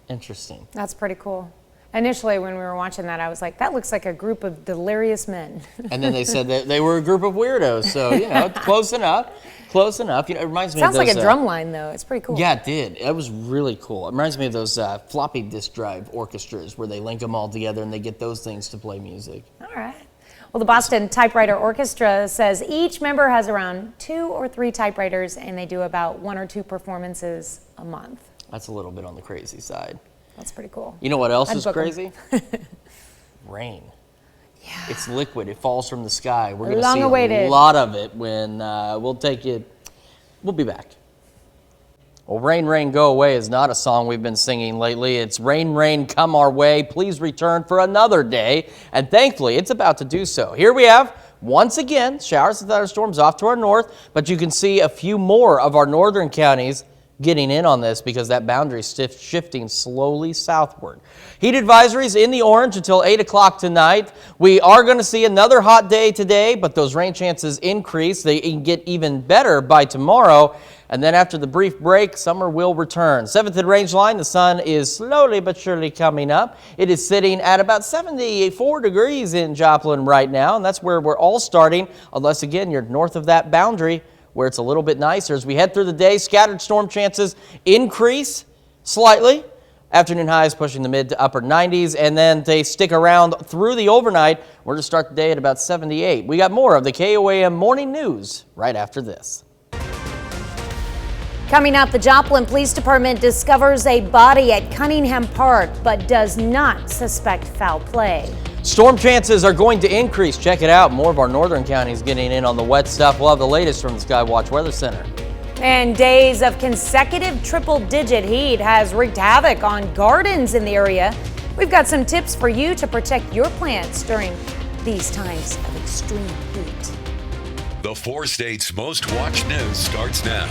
Interesting. That's pretty cool. Initially, when we were watching that, I was like, that looks like a group of delirious men. And then they said that they were a group of weirdos. So, close enough. Close enough. It reminds me of those... Sounds like a drum line, though. It's pretty cool. Yeah, it did. It was really cool. It reminds me of those floppy disk drive orchestras where they link them all together and they get those things to play music. All right. Well, the Boston Typewriter Orchestra says each member has around 2 or 3 typewriters, and they do about 1 or 2 performances a month. That's a little bit on the crazy side. That's pretty cool. You know what else I'd is book crazy? Rain. Yeah. It's liquid. It falls from the sky. We're going to see Long-awaited. a lot of it when we'll be back. Well, Rain, Rain, Go Away is not a song we've been singing lately. It's Rain, Rain, Come Our Way. Please return for another day. And thankfully, it's about to do so. Here we have, once again, showers and thunderstorms off to our north, but you can see a few more of our northern counties getting in on this because that boundary is shifting slowly southward. Heat advisories in the orange until 8 o'clock tonight. We are going to see another hot day today, but those rain chances increase. They can get even better by tomorrow. And then after the brief break, summer will return. 7th and range line, the sun is slowly but surely coming up. It is sitting at about 74 degrees in Joplin right now, and that's where we're all starting, unless, again, you're north of that boundary where it's a little bit nicer. As we head through the day, scattered storm chances increase slightly. Afternoon highs pushing the mid to upper 90s, and then they stick around through the overnight. We're going to start the day at about 78. We got more of the KOAM Morning News right after this. Coming up, the Joplin Police Department discovers a body at Cunningham Park, but does not suspect foul play. Storm chances are going to increase. Check it out. More of our northern counties getting in on the wet stuff. We'll have the latest from the Skywatch Weather Center. And days of consecutive triple-digit heat has wreaked havoc on gardens in the area. We've got some tips for you to protect your plants during these times of extreme heat. The 4 states' most watched news starts now.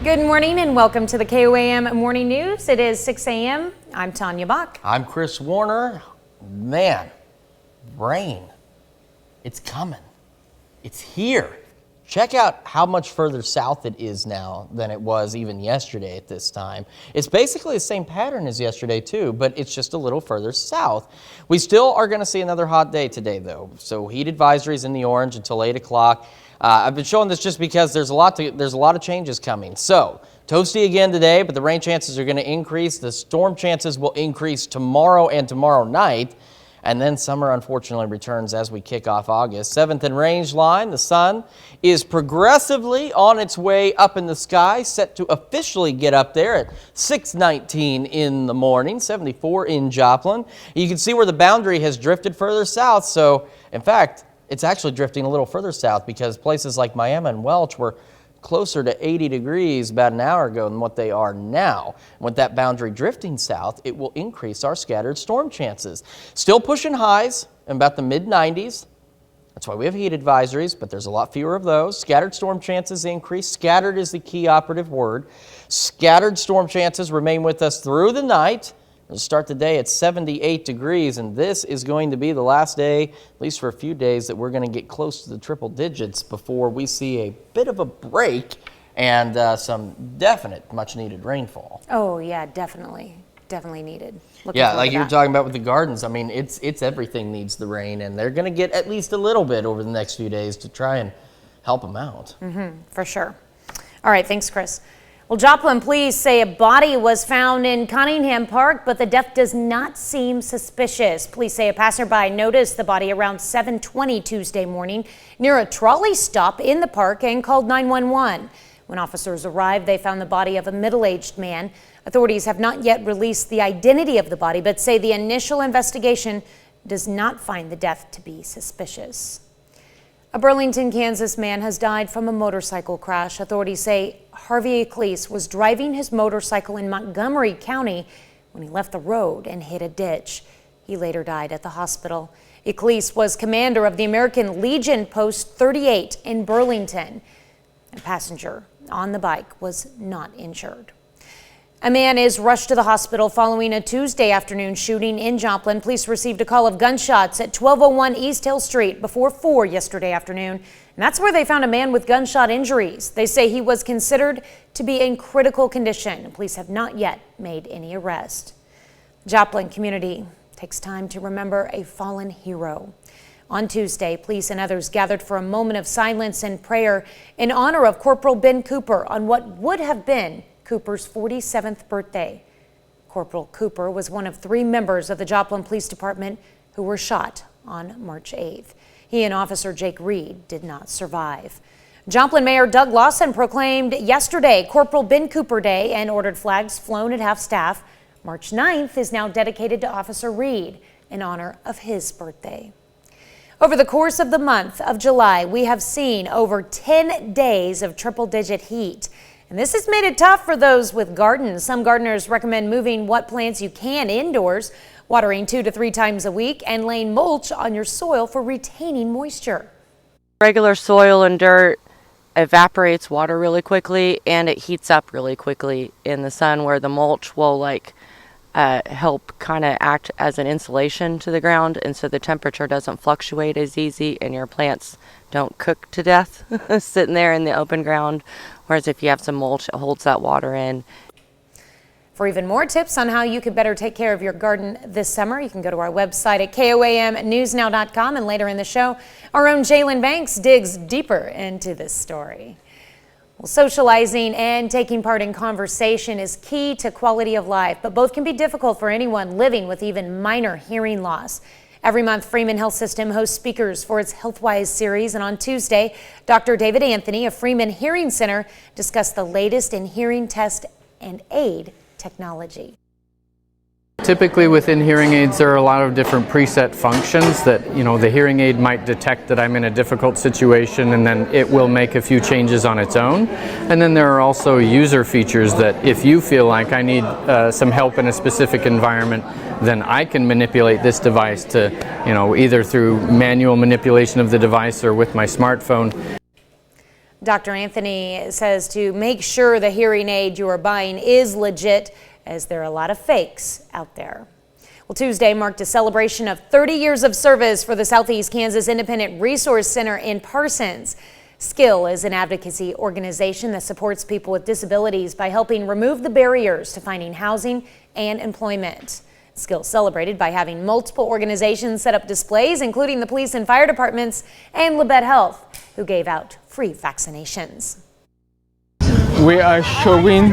Good morning and welcome to the KOAM Morning News. It is 6 a.m. I'm Tanya Bach. I'm Chris Warner. Man, rain. It's coming. It's here. Check out how much further south it is now than it was even yesterday at this time. It's basically the same pattern as yesterday too, but it's just a little further south. We still are going to see another hot day today though. So heat advisories in the orange until 8 o'clock. I've been showing this just because there's a lot of changes coming. So toasty again today, but the rain chances are going to increase. The storm chances will increase tomorrow and tomorrow night. And then summer, unfortunately, returns as we kick off August. 7th and range line, the sun is progressively on its way up in the sky, set to officially get up there at 6:19 in the morning, 74 in Joplin. You can see where the boundary has drifted further south. So, in fact, it's actually drifting a little further south because places like Miami and Welch were closer to 80 degrees about an hour ago than what they are now. With that boundary drifting south, it will increase our scattered storm chances. Still pushing highs in about the mid-90s. That's why we have heat advisories, but there's a lot fewer of those. Scattered storm chances increase. Scattered is the key operative word. Scattered storm chances remain with us through the night. We'll start the day at 78 degrees, and this is going to be the last day, at least for a few days, that we're going to get close to the triple digits before we see a bit of a break and some definite, much-needed rainfall. Oh, yeah, definitely. Definitely needed. Yeah, like you were talking about with the gardens. I mean, it's everything needs the rain, and they're going to get at least a little bit over the next few days to try and help them out. For sure. All right, thanks, Chris. Well, Joplin police say a body was found in Cunningham Park, but the death does not seem suspicious. Police say a passerby noticed the body around 7:20 Tuesday morning near a trolley stop in the park and called 911. When officers arrived, they found the body of a middle-aged man. Authorities have not yet released the identity of the body, but say the initial investigation does not find the death to be suspicious. A Burlington, Kansas man has died from a motorcycle crash. Authorities say Harvey Eccles was driving his motorcycle in Montgomery County when he left the road and hit a ditch. He later died at the hospital. Eccles was commander of the American Legion Post 38 in Burlington. A passenger on the bike was not injured. A man is rushed to the hospital following a Tuesday afternoon shooting in Joplin. Police received a call of gunshots at 1201 East Hill Street before 4 yesterday afternoon. And that's where they found a man with gunshot injuries. They say he was considered to be in critical condition. Police have not yet made any arrest. Joplin community takes time to remember a fallen hero. On Tuesday, police and others gathered for a moment of silence and prayer in honor of Corporal Ben Cooper on what would have been Cooper's 47th birthday. Corporal Cooper was one of 3 members of the Joplin Police Department who were shot on March 8th. He and Officer Jake Reed did not survive. Joplin Mayor Doug Lawson proclaimed yesterday Corporal Ben Cooper Day and ordered flags flown at half-staff. March 9th is now dedicated to Officer Reed in honor of his birthday. Over the course of the month of July, we have seen over 10 days of triple-digit heat. And this has made it tough for those with gardens. Some gardeners recommend moving what plants you can indoors, watering 2 to 3 times a week, and laying mulch on your soil for retaining moisture. Regular soil and dirt evaporates water really quickly, and it heats up really quickly in the sun, where the mulch will help kind of act as an insulation to the ground, and so the temperature doesn't fluctuate as easy and your plants don't cook to death sitting there in the open ground, whereas if you have some mulch, it holds that water in. For even more tips on how you could better take care of your garden this summer, you can go to our website at KOAMnewsnow.com, and later in the show, our own Jalen Banks digs deeper into this story. Well, socializing and taking part in conversation is key to quality of life, but both can be difficult for anyone living with even minor hearing loss. Every month, Freeman Health System hosts speakers for its HealthWise series, and on Tuesday, Dr. David Anthony of Freeman Hearing Center discussed the latest in hearing test and aid technology. Typically within hearing aids there are a lot of different preset functions that, the hearing aid might detect that I'm in a difficult situation, and then it will make a few changes on its own. And then there are also user features that if you feel like I need some help in a specific environment, then I can manipulate this device to, either through manual manipulation of the device or with my smartphone. Dr. Anthony says to make sure the hearing aid you are buying is legit, as there are a lot of fakes out there. Well, Tuesday marked a celebration of 30 years of service for the Southeast Kansas Independent Resource Center in Parsons. SKILL is an advocacy organization that supports people with disabilities by helping remove the barriers to finding housing and employment. SKILL celebrated by having multiple organizations set up displays, including the police and fire departments and Labette Health, who gave out free vaccinations. We are sharing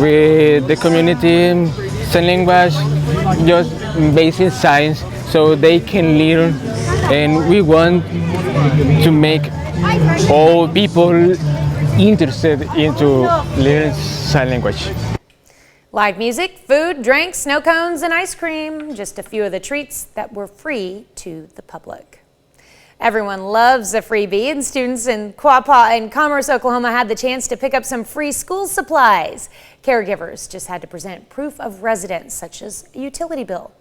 with the community sign language, just basic signs, so they can learn, and we want to make all people interested into learning sign language. Live music, food, drinks, snow cones, and ice cream, just a few of the treats that were free to the public. Everyone loves a freebie, and students in Quapaw and Commerce, Oklahoma had the chance to pick up some free school supplies. Caregivers just had to present proof of residence, such as a utility bill.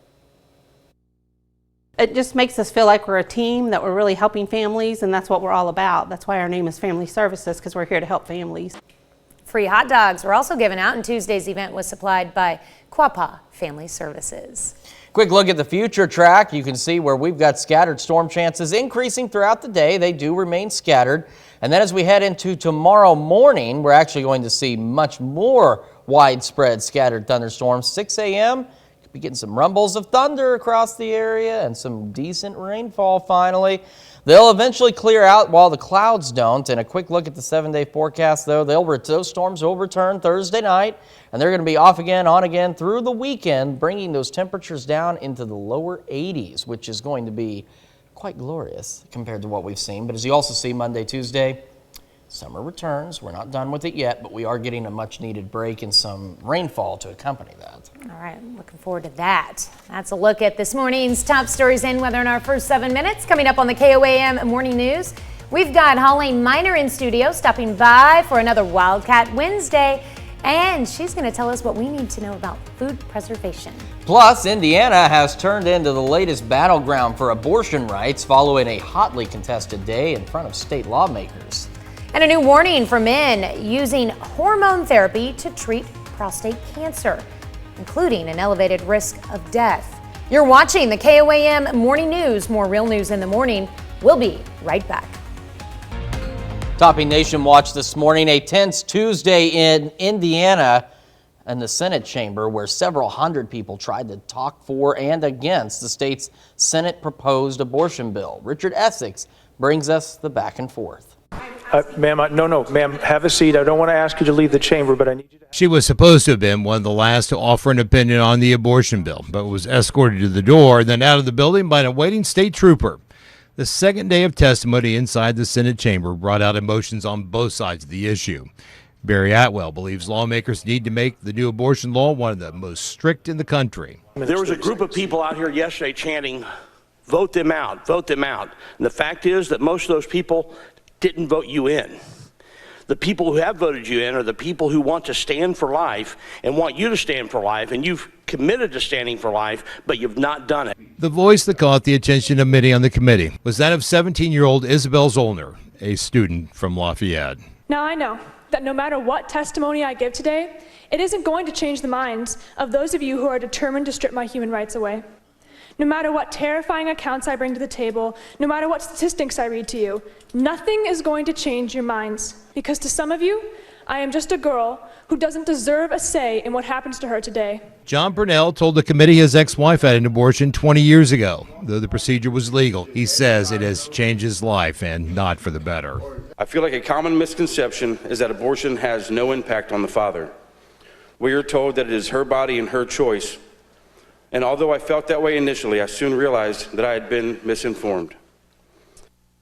It just makes us feel like we're a team, that we're really helping families, and that's what we're all about. That's why our name is Family Services, because we're here to help families. Free hot dogs were also given out, and Tuesday's event was supplied by Quapaw Family Services. Quick look at the future track. You can see where we've got scattered storm chances increasing throughout the day. They do remain scattered. And then as we head into tomorrow morning, we're actually going to see much more widespread scattered thunderstorms. 6 a.m., you'll be getting some rumbles of thunder across the area and some decent rainfall finally. They'll eventually clear out while the clouds don't. And a quick look at the 7-day forecast, though, those storms will return Thursday night, and they're going to be off again, on again through the weekend, bringing those temperatures down into the lower 80s, which is going to be quite glorious compared to what we've seen. But as you also see Monday, Tuesday, summer returns. We're not done with it yet, but we are getting a much-needed break and some rainfall to accompany that. All right, looking forward to that. That's a look at this morning's top stories and weather in our first 7 minutes. Coming up on the KOAM Morning News, we've got Holly Miner in studio stopping by for another Wildcat Wednesday, and she's going to tell us what we need to know about food preservation. Plus, Indiana has turned into the latest battleground for abortion rights following a hotly contested day in front of state lawmakers. And a new warning for men using hormone therapy to treat prostate cancer, including an elevated risk of death. You're watching the KOAM Morning News. More real news in the morning. We'll be right back. Topping Nation Watch this morning, a tense Tuesday in Indiana and the Senate chamber, where several hundred people tried to talk for and against the state's Senate proposed abortion bill. Richard Essex brings us the back and forth. Ma'am, ma'am, have a seat. I don't want to ask you to leave the chamber, but I need you to... She was supposed to have been one of the last to offer an opinion on the abortion bill, but was escorted to the door and then out of the building by an awaiting state trooper. The second day of testimony inside the Senate chamber brought out emotions on both sides of the issue. Barry Atwell believes lawmakers need to make the new abortion law one of the most strict in the country. There was a group of people out here yesterday chanting, Vote them out, vote them out. And the fact is that most of those people didn't vote you in. The people who have voted you in are the people who want to stand for life and want you to stand for life, and you've committed to standing for life, but you've not done it. The voice that caught the attention of many on the committee was that of 17-year-old Isabel Zollner, a student from Lafayette. Now I know that no matter what testimony I give today, it isn't going to change the minds of those of you who are determined to strip my human rights away. No matter what terrifying accounts I bring to the table, no matter what statistics I read to you, nothing is going to change your minds. Because to some of you, I am just a girl who doesn't deserve a say in what happens to her today. John Burnell told the committee his ex-wife had an abortion 20 years ago. Though the procedure was legal, he says it has changed his life, and not for the better. I feel like a common misconception is that abortion has no impact on the father. We are told that it is her body and her choice. And although I felt that way initially, I soon realized that I had been misinformed.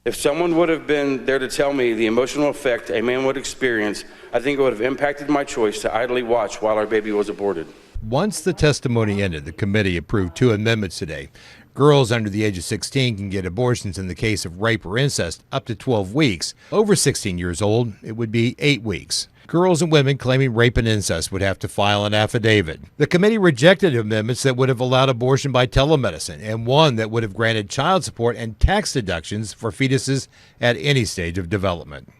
If someone would have been there to tell me the emotional effect a man would experience, I think it would have impacted my choice to idly watch while our baby was aborted. Once the testimony ended, the committee approved 2 amendments today. Girls under the age of 16 can get abortions in the case of rape or incest up to 12 weeks. Over 16 years old, it would be 8 weeks. Girls and women claiming rape and incest would have to file an affidavit. The committee rejected amendments that would have allowed abortion by telemedicine, and one that would have granted child support and tax deductions for fetuses at any stage of development.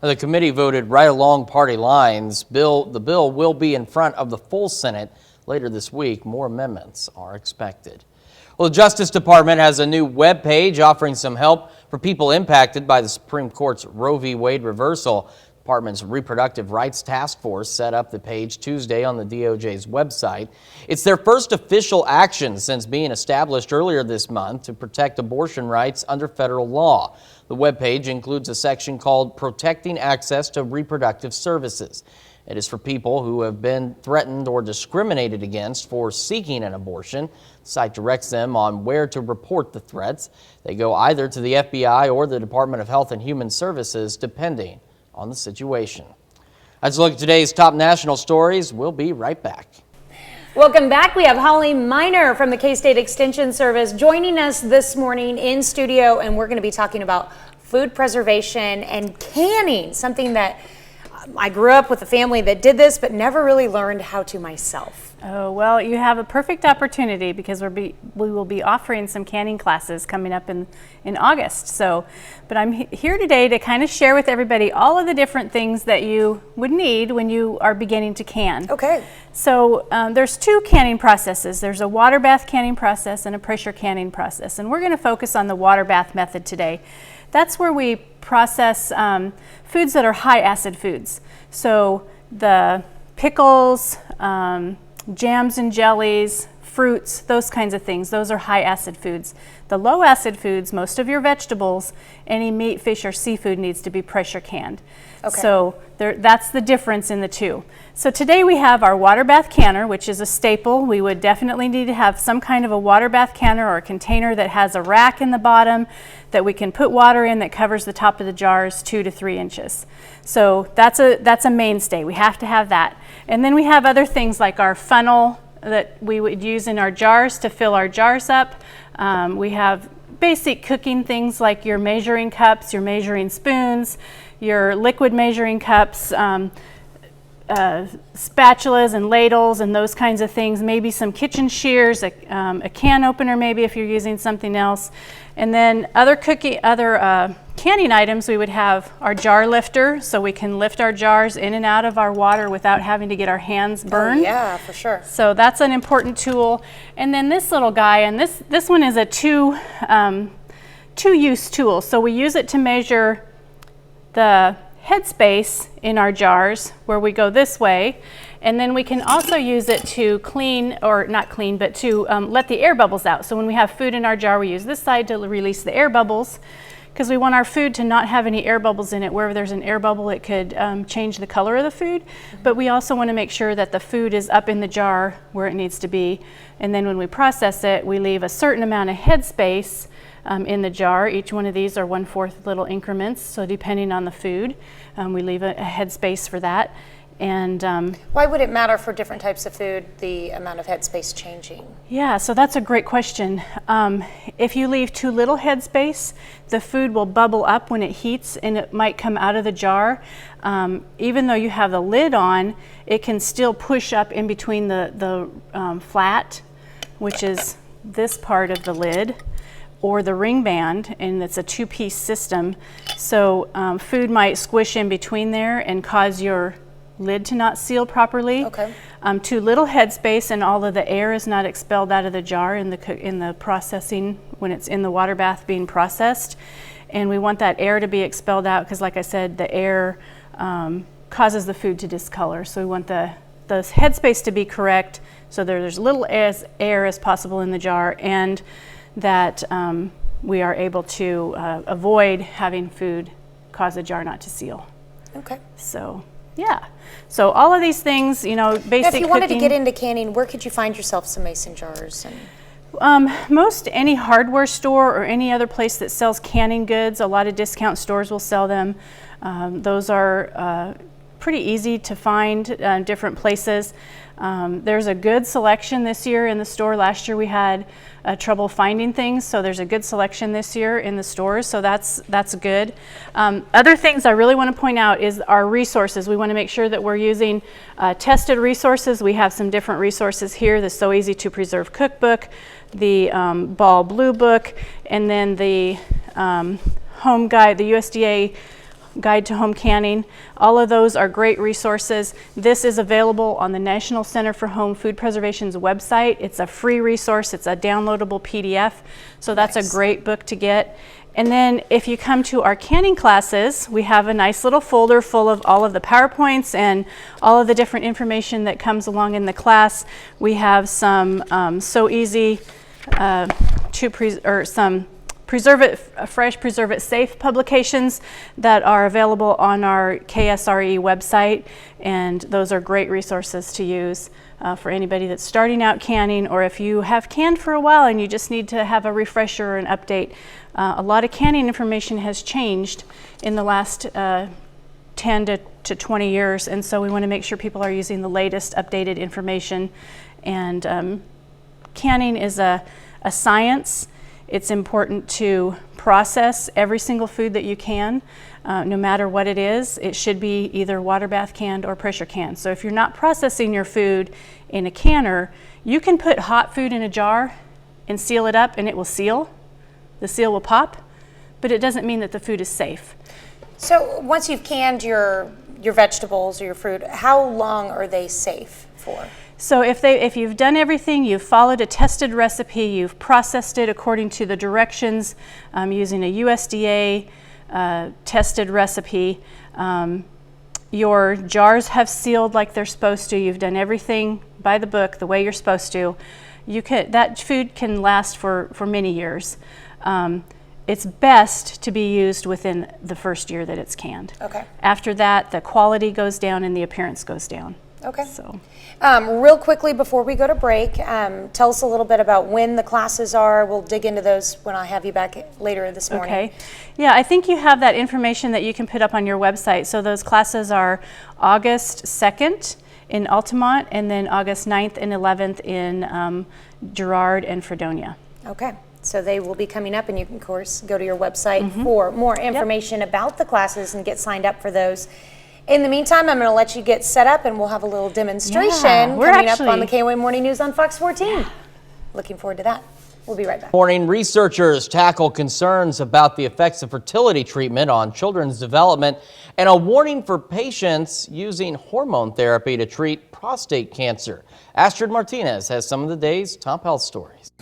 The committee voted right along party lines. The bill will be in front of the full Senate later this week. More amendments are expected. Well, the Justice Department has a new web page offering some help for people impacted by the Supreme Court's Roe v. Wade reversal. The Department's Reproductive Rights Task Force set up the page Tuesday on the DOJ's website. It's their first official action since being established earlier this month to protect abortion rights under federal law. The webpage includes a section called Protecting Access to Reproductive Services. It is for people who have been threatened or discriminated against for seeking an abortion. The site directs them on where to report the threats. They go either to the FBI or the Department of Health and Human Services, depending on the situation. Let's look at today's top national stories. We'll be right back. Welcome back. We have Holly Miner from the K-State Extension Service joining us this morning in studio, and we're going to be talking about food preservation and canning, something that I grew up with a family that did this, but never really learned how to myself. Oh, well, you have a perfect opportunity because we will be offering some canning classes coming up in August. But I'm here today to kind of share with everybody all of the different things that you would need when you are beginning to can. Okay. So there's 2 canning processes. There's a water bath canning process and a pressure canning process. And we're going to focus on the water bath method today. That's where we process foods that are high acid foods. So the pickles, jams and jellies, fruits, those kinds of things, those are high acid foods. The low acid foods, most of your vegetables, any meat, fish, or seafood needs to be pressure canned. Okay. So that's the difference in the 2. So today we have our water bath canner, which is a staple. We would definitely need to have some kind of a water bath canner or a container that has a rack in the bottom that we can put water in that covers the top of the jars 2 to 3 inches. So that's a mainstay. We have to have that. And then we have other things like our funnel that we would use in our jars to fill our jars up. We have basic cooking things like your measuring cups, your measuring spoons, your liquid measuring cups, spatulas and ladles and those kinds of things, maybe some kitchen shears, a can opener maybe if you're using something else. And then other canning items, we would have our jar lifter, so we can lift our jars in and out of our water without having to get our hands burned. Oh, yeah, for sure. So that's an important tool. And then this little guy, and this one is a two-use tool. So we use it to measure the headspace in our jars where we go this way, and then we can also use it to clean, or not clean, but to let the air bubbles out. So when we have food in our jar, we use this side to release the air bubbles, because we want our food to not have any air bubbles in it. Wherever there's an air bubble, it could change the color of the food, but we also want to make sure that the food is up in the jar where it needs to be. And then when we process it, we leave a certain amount of headspace in the jar. Each one of these are 1/4 little increments, so depending on the food, we leave a headspace for that. And why would it matter for different types of food, the amount of headspace changing? yeah, so that's a great question. If you leave too little headspace, the food will bubble up when it heats and it might come out of the jar. Even though you have the lid on, it can still push up in between the flat, which is this part of the lid, or the ring band, and it's a two-piece system. So food might squish in between there and cause your lid to not seal properly. Okay. Too little headspace and all of the air is not expelled out of the jar in the processing when it's in the water bath being processed. And we want that air to be expelled out because, like I said, the air causes the food to discolor. So we want the headspace to be correct so there's little air as possible in the jar, and that we are able to avoid having food cause the jar not to seal. Okay. So, yeah. So all of these things, you know, basic If you wanted cooking, to get into canning, where could you find yourself some mason jars? And most any hardware store or any other place that sells canning goods, a lot of discount stores will sell them. Those are pretty easy to find different places. There's a good selection this year in the store. Last year we had trouble finding things, so there's a good selection this year in the stores, so that's good. Other things I really want to point out is our resources. We want to make sure that we're using tested resources. We have some different resources here. The So Easy to Preserve cookbook, the Ball Blue book, and then the home guide, the USDA Guide to Home Canning. All of those are great resources. This is available on the National Center for Home Food Preservation's website. It's a free resource. It's a downloadable PDF. So that's a great book to get. And then if you come to our canning classes, we have a nice little folder full of all of the PowerPoints and all of the different information that comes along in the class. We have some So Easy some Preserve It Fresh, Preserve It Safe publications that are available on our KSRE website, and those are great resources to use for anybody that's starting out canning, or if you have canned for a while and you just need to have a refresher or an update. A lot of canning information has changed in the last 10 to 20 years, and so we want to make sure people are using the latest updated information. And canning is a science. It's important to process every single food that you can, no matter what it is. It should be either water bath canned or pressure canned. So if you're not processing your food in a canner, you can put hot food in a jar and seal it up and it will seal. The seal will pop, but it doesn't mean that the food is safe. so once you've canned your vegetables or your fruit, how long are they safe for? So if you've done everything, you've followed a tested recipe, you've processed it according to the directions using a USDA tested recipe, your jars have sealed like they're supposed to, you've done everything by the book the way you're supposed to, that food can last for many years. It's best to be used within the first year that it's canned. Okay. After that, the quality goes down and the appearance goes down. Okay. So. Real quickly before we go to break, tell us a little bit about when the classes are. We'll dig into those when I have you back later this morning. Okay. Yeah, I think you have that information that you can put up on your website. So those classes are August 2nd in Altamont, and then August 9th and 11th in Girard and Fredonia. Okay. So they will be coming up, and you can, of course, go to your website for more information about the classes and get signed up for those. In the meantime, I'm going to let you get set up, and we'll have a little demonstration coming up on the KOAM Morning News on Fox 14. Looking forward to that. We'll be right back. Morning. Researchers tackle concerns about the effects of fertility treatment on children's development, and a warning for patients using hormone therapy to treat prostate cancer. Astrid Martinez has some of the day's top health stories.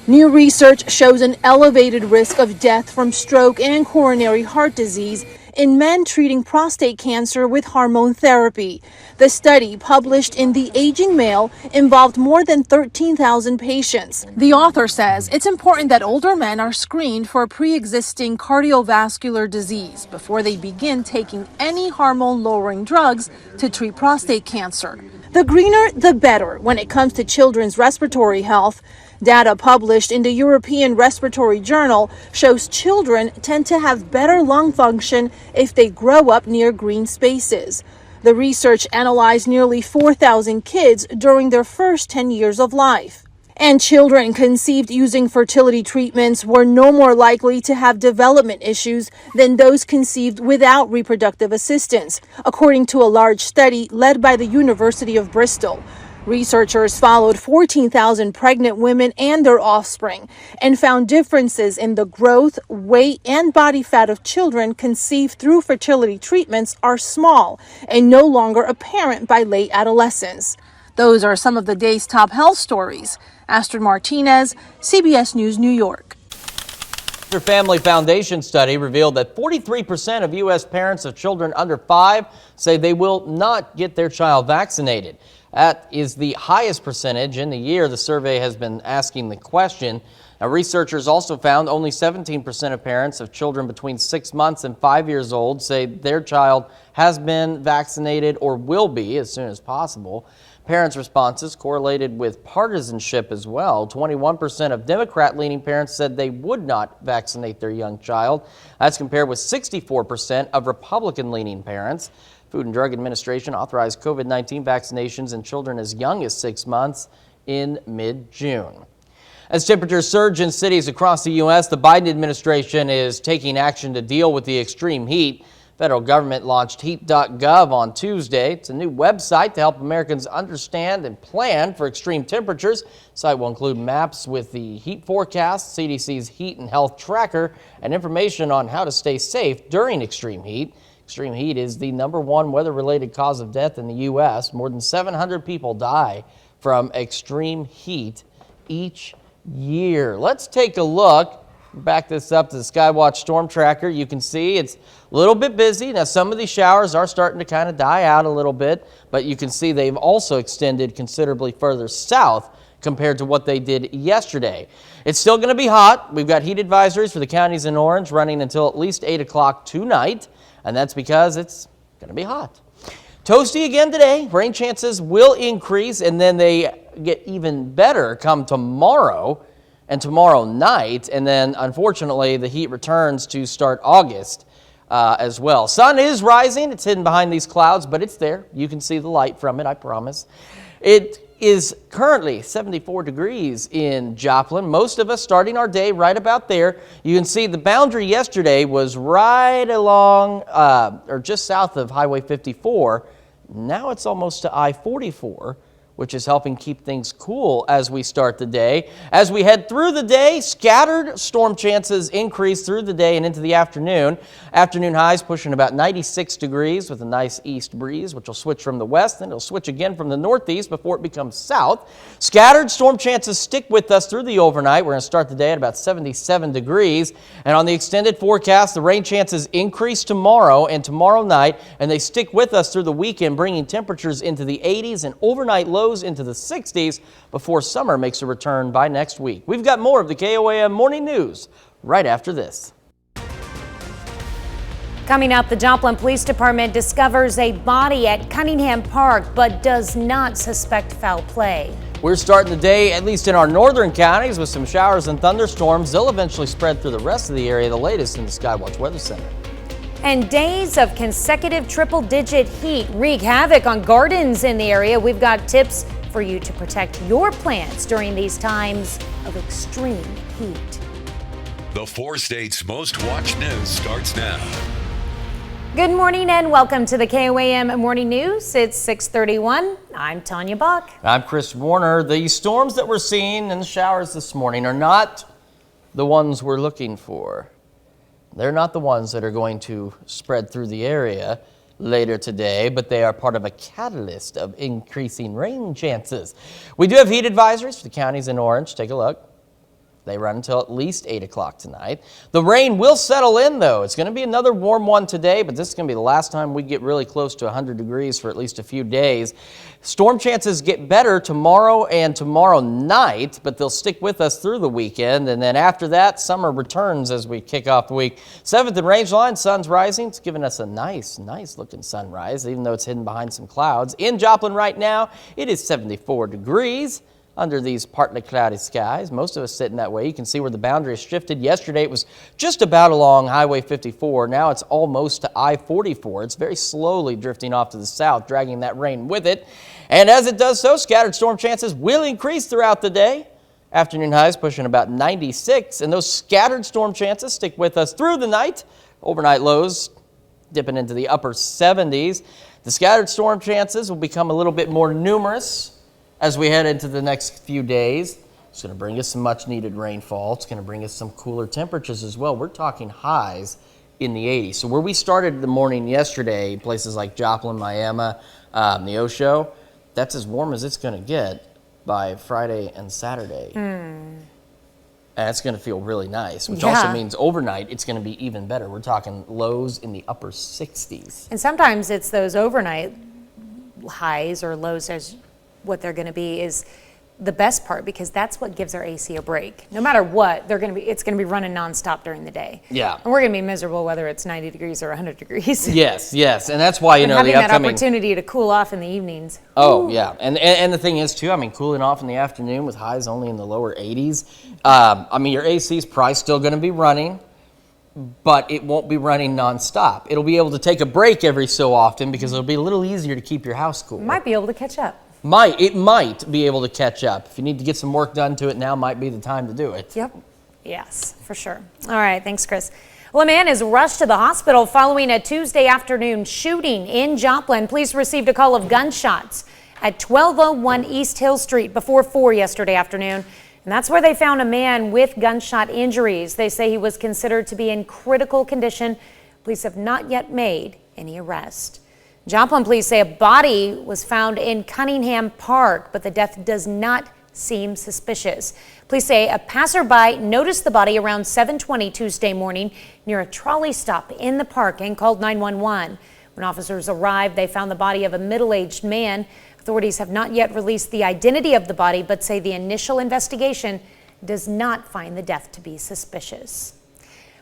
New research shows an elevated risk of death from stroke and coronary heart disease in men treating prostate cancer with hormone therapy. The study, published in The Aging Male, involved more than 13,000 patients. The author says it's important that older men are screened for pre-existing cardiovascular disease before they begin taking any hormone-lowering drugs to treat prostate cancer. The greener, the better when it comes to children's respiratory health. Data published in the European Respiratory Journal shows children tend to have better lung function if they grow up near green spaces. The research analyzed nearly 4,000 kids during their first 10 years of life. And children conceived using fertility treatments were no more likely to have development issues than those conceived without reproductive assistance, according to a large study led by the University of Bristol. Researchers followed 14,000 pregnant women and their offspring and found differences in the growth, weight, and body fat of children conceived through fertility treatments are small and no longer apparent by late adolescence. Those are some of the day's top health stories. Astrid Martinez, CBS News, New York. The Family Foundation study revealed that 43% of U.S. parents of children under 5 say they will not get their child vaccinated. That is the highest percentage in the year the survey has been asking the question. Now, researchers also found only 17% of parents of children between 6 months and 5 years old say their child has been vaccinated or will be as soon as possible. Parents' responses correlated with partisanship as well. 21% of Democrat-leaning parents said they would not vaccinate their young child. That's compared with 64% of Republican-leaning parents. Food and Drug Administration authorized COVID-19 vaccinations in children as young as 6 months in mid-June. As temperatures surge in cities across the U.S., the Biden administration is taking action to deal with the extreme heat. Federal government launched heat.gov on Tuesday. It's a new website to help Americans understand and plan for extreme temperatures. The site will include maps with the heat forecast, CDC's heat and health tracker, and information on how to stay safe during extreme heat. Extreme heat is the #1 weather-related cause of death in the U.S. More than 700 people die from extreme heat each year. Let's take a look. Back this up to the Skywatch storm tracker. You can see it's a little bit busy. Now, some of these showers are starting to kind of die out a little bit, but you can see they've also extended considerably further south compared to what they did yesterday. It's still going to be hot. We've got heat advisories for the counties in orange running until at least 8 o'clock tonight, and that's because it's going to be hot. Toasty again today. Rain chances will increase, and then they get even better come tomorrow and tomorrow night, and then unfortunately the heat returns to start August as well. Sun is rising. It's hidden behind these clouds, but it's there. You can see the light from it, I promise. It is currently 74 degrees in Joplin. Most of us starting our day right about there. You can see the boundary yesterday was right along or just south of Highway 54. Now it's almost to I-44, which is helping keep things cool as we start the day. As we head through the day, scattered storm chances increase through the day and into the afternoon. Afternoon highs pushing about 96 degrees with a nice east breeze, which will switch from the west, then it'll switch again from the northeast before it becomes south. Scattered storm chances stick with us through the overnight. We're going to start the day at about 77 degrees. And on the extended forecast, the rain chances increase tomorrow and tomorrow night, and they stick with us through the weekend, bringing temperatures into the 80s and overnight lows into the 60s before summer makes a return by next week. We've got more of the KOAM Morning News right after this. Coming up, the Joplin Police Department discovers a body at Cunningham Park but does not suspect foul play. We're starting the day, at least in our northern counties, with some showers and thunderstorms. They'll eventually spread through the rest of the area, the latest in the Skywatch Weather Center. And days of consecutive triple-digit heat wreak havoc on gardens in the area. We've got tips for you to protect your plants during these times of extreme heat. The 4 states' most watched news starts now. Good morning and welcome to the KOAM Morning News. It's 6:31. I'm Tanya Bach. I'm Chris Warner. The storms that we're seeing in the showers this morning are not the ones we're looking for. They're not the ones that are going to spread through the area later today, but they are part of a catalyst of increasing rain chances. We do have heat advisories for the counties in orange. Take a look. They run until at least 8 o'clock tonight. The rain will settle in, though. It's going to be another warm one today, but this is going to be the last time we get really close to 100 degrees for at least a few days. Storm chances get better tomorrow and tomorrow night, but they'll stick with us through the weekend. And then after that, summer returns as we kick off the week. 7th and Rangeline, sun's rising. It's giving us a nice looking sunrise, even though it's hidden behind some clouds. In Joplin right now, it is 74 degrees. under these partly cloudy skies. Most of us sitting that way. You can see where the boundary has shifted. Yesterday it was just about along Highway 54. Now it's almost to I-44. It's very slowly drifting off to the south, dragging that rain with it. And as it does so, scattered storm chances will increase throughout the day. Afternoon highs pushing about 96, and those scattered storm chances stick with us through the night. Overnight lows dipping into the upper 70s. The scattered storm chances will become a little bit more numerous as we head into the next few days. It's going to bring us some much needed rainfall. It's going to bring us some cooler temperatures as well. We're talking highs in the 80s. So where we started the morning yesterday, places like Joplin, Miami, the Osho, that's as warm as it's going to get by Friday and Saturday. And it's going to feel really nice, which also means overnight it's going to be even better. We're talking lows in the upper 60s. And sometimes it's those overnight highs or lows as what they're going to be is the best part, because that's what gives our AC a break. No matter what, it's going to be running nonstop during the day. Yeah. And we're going to be miserable whether it's 90 degrees or 100 degrees. Yes, yes. And that's why, you know, having the upcoming... that opportunity to cool off in the evenings. Oh, Ooh. yeah. And the thing is, too, I mean, cooling off in the afternoon with highs only in the lower 80s. I mean, your AC is probably still going to be running, but it won't be running nonstop. It'll be able to take a break every so often because it'll be a little easier to keep your house cool. Might be able to catch up. It might be able to catch up. If you need to get some work done to it, now might be the time to do it. Yep. Yes, for sure. All right, thanks, Chris. Well, a man is rushed to the hospital following a Tuesday afternoon shooting in Joplin. Police received a call of gunshots at 1201 East Hill Street before 4 yesterday afternoon. And that's where they found a man with gunshot injuries. They say he was considered to be in critical condition. Police have not yet made any arrest. Joplin police say a body was found in Cunningham Park, but the death does not seem suspicious. Police say a passerby noticed the body around 7:20 Tuesday morning near a trolley stop in the park and called 911. When officers arrived, they found the body of a middle-aged man. Authorities have not yet released the identity of the body, but say the initial investigation does not find the death to be suspicious.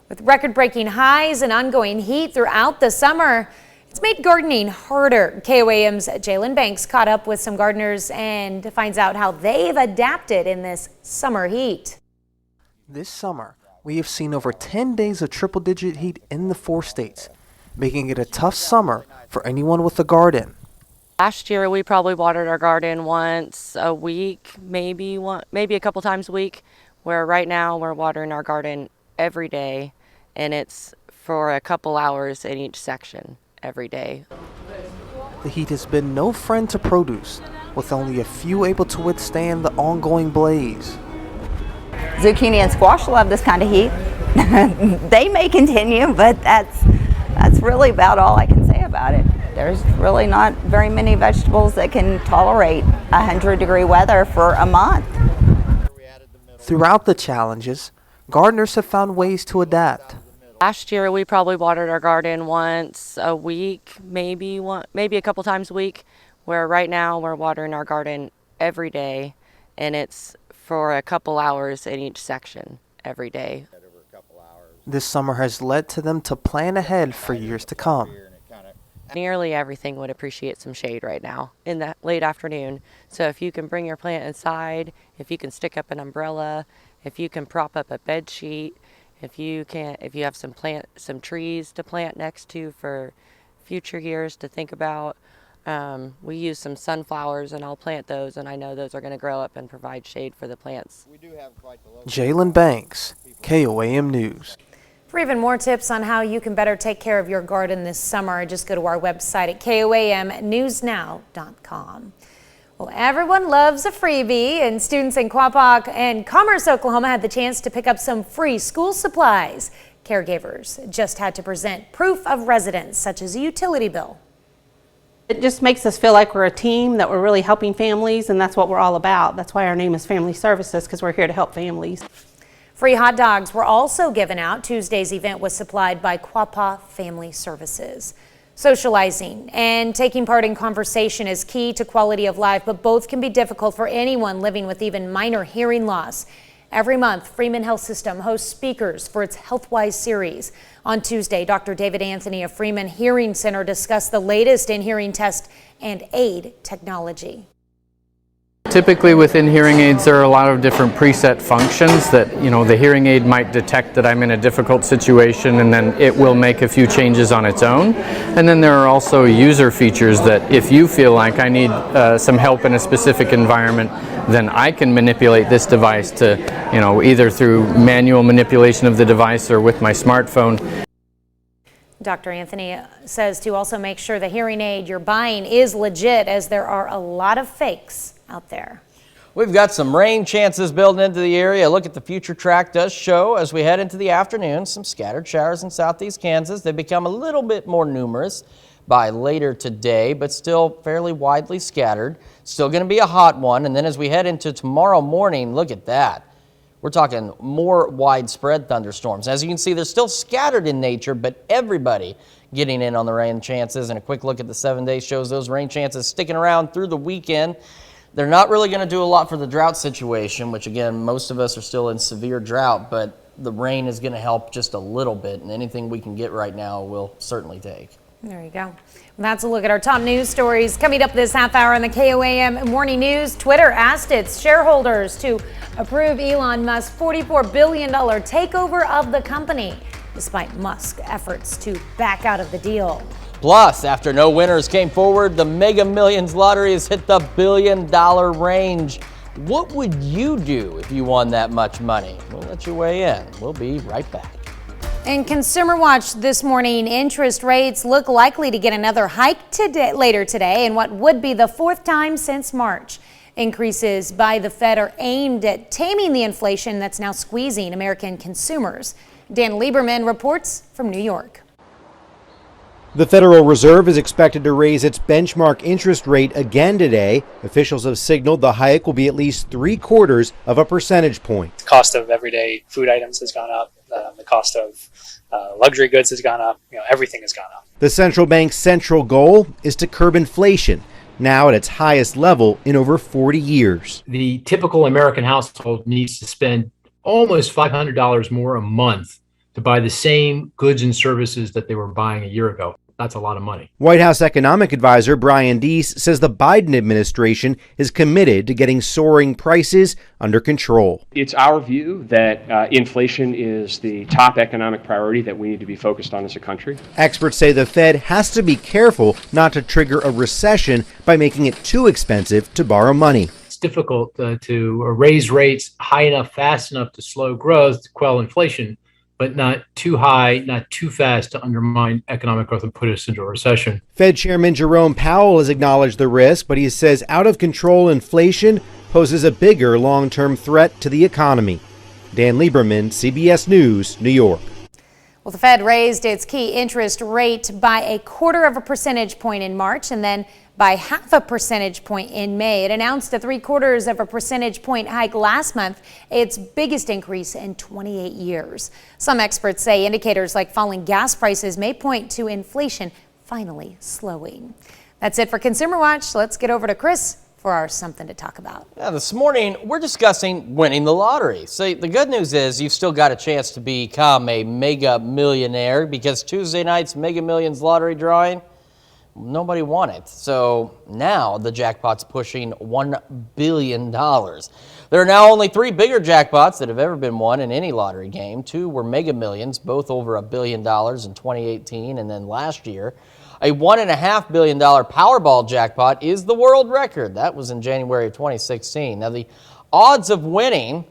With record-breaking highs and ongoing heat throughout the summer, it's made gardening harder. KOAM's Jalen Banks caught up with some gardeners and finds out how they've adapted in this summer heat. This summer, we have seen over 10 days of triple-digit heat in the 4 states, making it a tough summer for anyone with a garden. Last year, we probably watered our garden once a week, maybe a couple times a week, where right now we're watering our garden every day, and it's for a couple hours in each section. Every day. The heat has been no friend to produce, with only a few able to withstand the ongoing blaze. Zucchini and squash love this kind of heat. They may continue, but that's really about all I can say about it. There's really not very many vegetables that can tolerate 100-degree weather for a month. Throughout the challenges, gardeners have found ways to adapt. Last year, we probably watered our garden once a week, maybe a couple times a week, where right now we're watering our garden every day, and it's for a couple hours in each section every day. This summer has led to them to plan ahead for years to come. Nearly everything would appreciate some shade right now in the late afternoon. So if you can bring your plant inside, if you can stick up an umbrella, if you can prop up a bed sheet, if you have some trees to plant next to for future years to think about. We use some sunflowers, and I'll plant those, and I know those are going to grow up and provide shade for the plants. Jalen Banks, KOAM News. For even more tips on how you can better take care of your garden this summer, just go to our website at KOAMnewsnow.com. Well, everyone loves a freebie, and students in Quapac and Commerce, Oklahoma had the chance to pick up some free school supplies. Caregivers just had to present proof of residence, such as a utility bill. It just makes us feel like we're a team, that we're really helping families, and that's what we're all about. That's why our name is Family Services, because we're here to help families. Free hot dogs were also given out. Tuesday's event was supplied by Quapac Family Services. Socializing and taking part in conversation is key to quality of life, but both can be difficult for anyone living with even minor hearing loss. Every month, Freeman Health System hosts speakers for its HealthWise series. On Tuesday, Dr. David Anthony of Freeman Hearing Center discussed the latest in hearing test and aid technology. Typically within hearing aids there are a lot of different preset functions that, the hearing aid might detect that I'm in a difficult situation and then it will make a few changes on its own. And then there are also user features that if you feel like I need some help in a specific environment, then I can manipulate this device to, either through manual manipulation of the device or with my smartphone. Dr. Anthony says to also make sure the hearing aid you're buying is legit, as there are a lot of fakes out there. We've got some rain chances building into the area. A look at the future track does show as we head into the afternoon some scattered showers in southeast Kansas. They become a little bit more numerous by later today, but still fairly widely scattered. Still going to be a hot one. And then as we head into tomorrow morning, look at that. We're talking more widespread thunderstorms. As you can see, they're still scattered in nature, but everybody getting in on the rain chances. And a quick look at the 7 days shows those rain chances sticking around through the weekend. They're not really going to do a lot for the drought situation, which again, most of us are still in severe drought, but the rain is going to help just a little bit, and anything we can get right now we'll certainly take. There you go. That's a look at our top news stories. Coming up this half hour on the KOAM Morning News, Twitter asked its shareholders to approve Elon Musk's $44 billion takeover of the company, despite Musk's efforts to back out of the deal. Plus, after no winners came forward, the Mega Millions lottery has hit the $1 billion range. What would you do if you won that much money? We'll let you weigh in. We'll be right back. In Consumer Watch this morning, interest rates look likely to get another hike later today in what would be the fourth time since March. Increases by the Fed are aimed at taming the inflation that's now squeezing American consumers. Dan Lieberman reports from New York. The Federal Reserve is expected to raise its benchmark interest rate again today. Officials have signaled the hike will be at least 0.75 of a percentage point. The cost of everyday food items has gone up. The cost of luxury goods has gone up. Everything has gone up. The central bank's central goal is to curb inflation, now at its highest level in over 40 years. The typical American household needs to spend almost $500 more a month to buy the same goods and services that they were buying a year ago. That's a lot of money. White House economic advisor Brian Deese says the Biden administration is committed to getting soaring prices under control. It's our view that inflation is the top economic priority that we need to be focused on as a country. Experts say the Fed has to be careful not to trigger a recession by making it too expensive to borrow money. It's difficult to raise rates high enough, fast enough to slow growth, to quell inflation, but not too high, not too fast to undermine economic growth and put us into a recession. Fed Chairman Jerome Powell has acknowledged the risk, but he says out-of-control inflation poses a bigger long-term threat to the economy. Dan Lieberman, CBS News, New York. Well, the Fed raised its key interest rate by 0.25 percentage point in March and then by 0.5 percentage point in May. It announced a 0.75 percentage point hike last month, its biggest increase in 28 years. Some experts say indicators like falling gas prices may point to inflation finally slowing. That's it for Consumer Watch. Let's get over to Chris for our Something to Talk About. Yeah, this morning we're discussing winning the lottery. So the good news is you've still got a chance to become a mega millionaire because Tuesday night's Mega Millions lottery drawing, nobody won it. So now the jackpot's pushing $1 billion. There are now only 3 bigger jackpots that have ever been won in any lottery game. 2 were Mega Millions, both over $1 billion in 2018, and then last year. A $1.5 billion Powerball jackpot is the world record. That was in January of 2016. Now, the odds of winning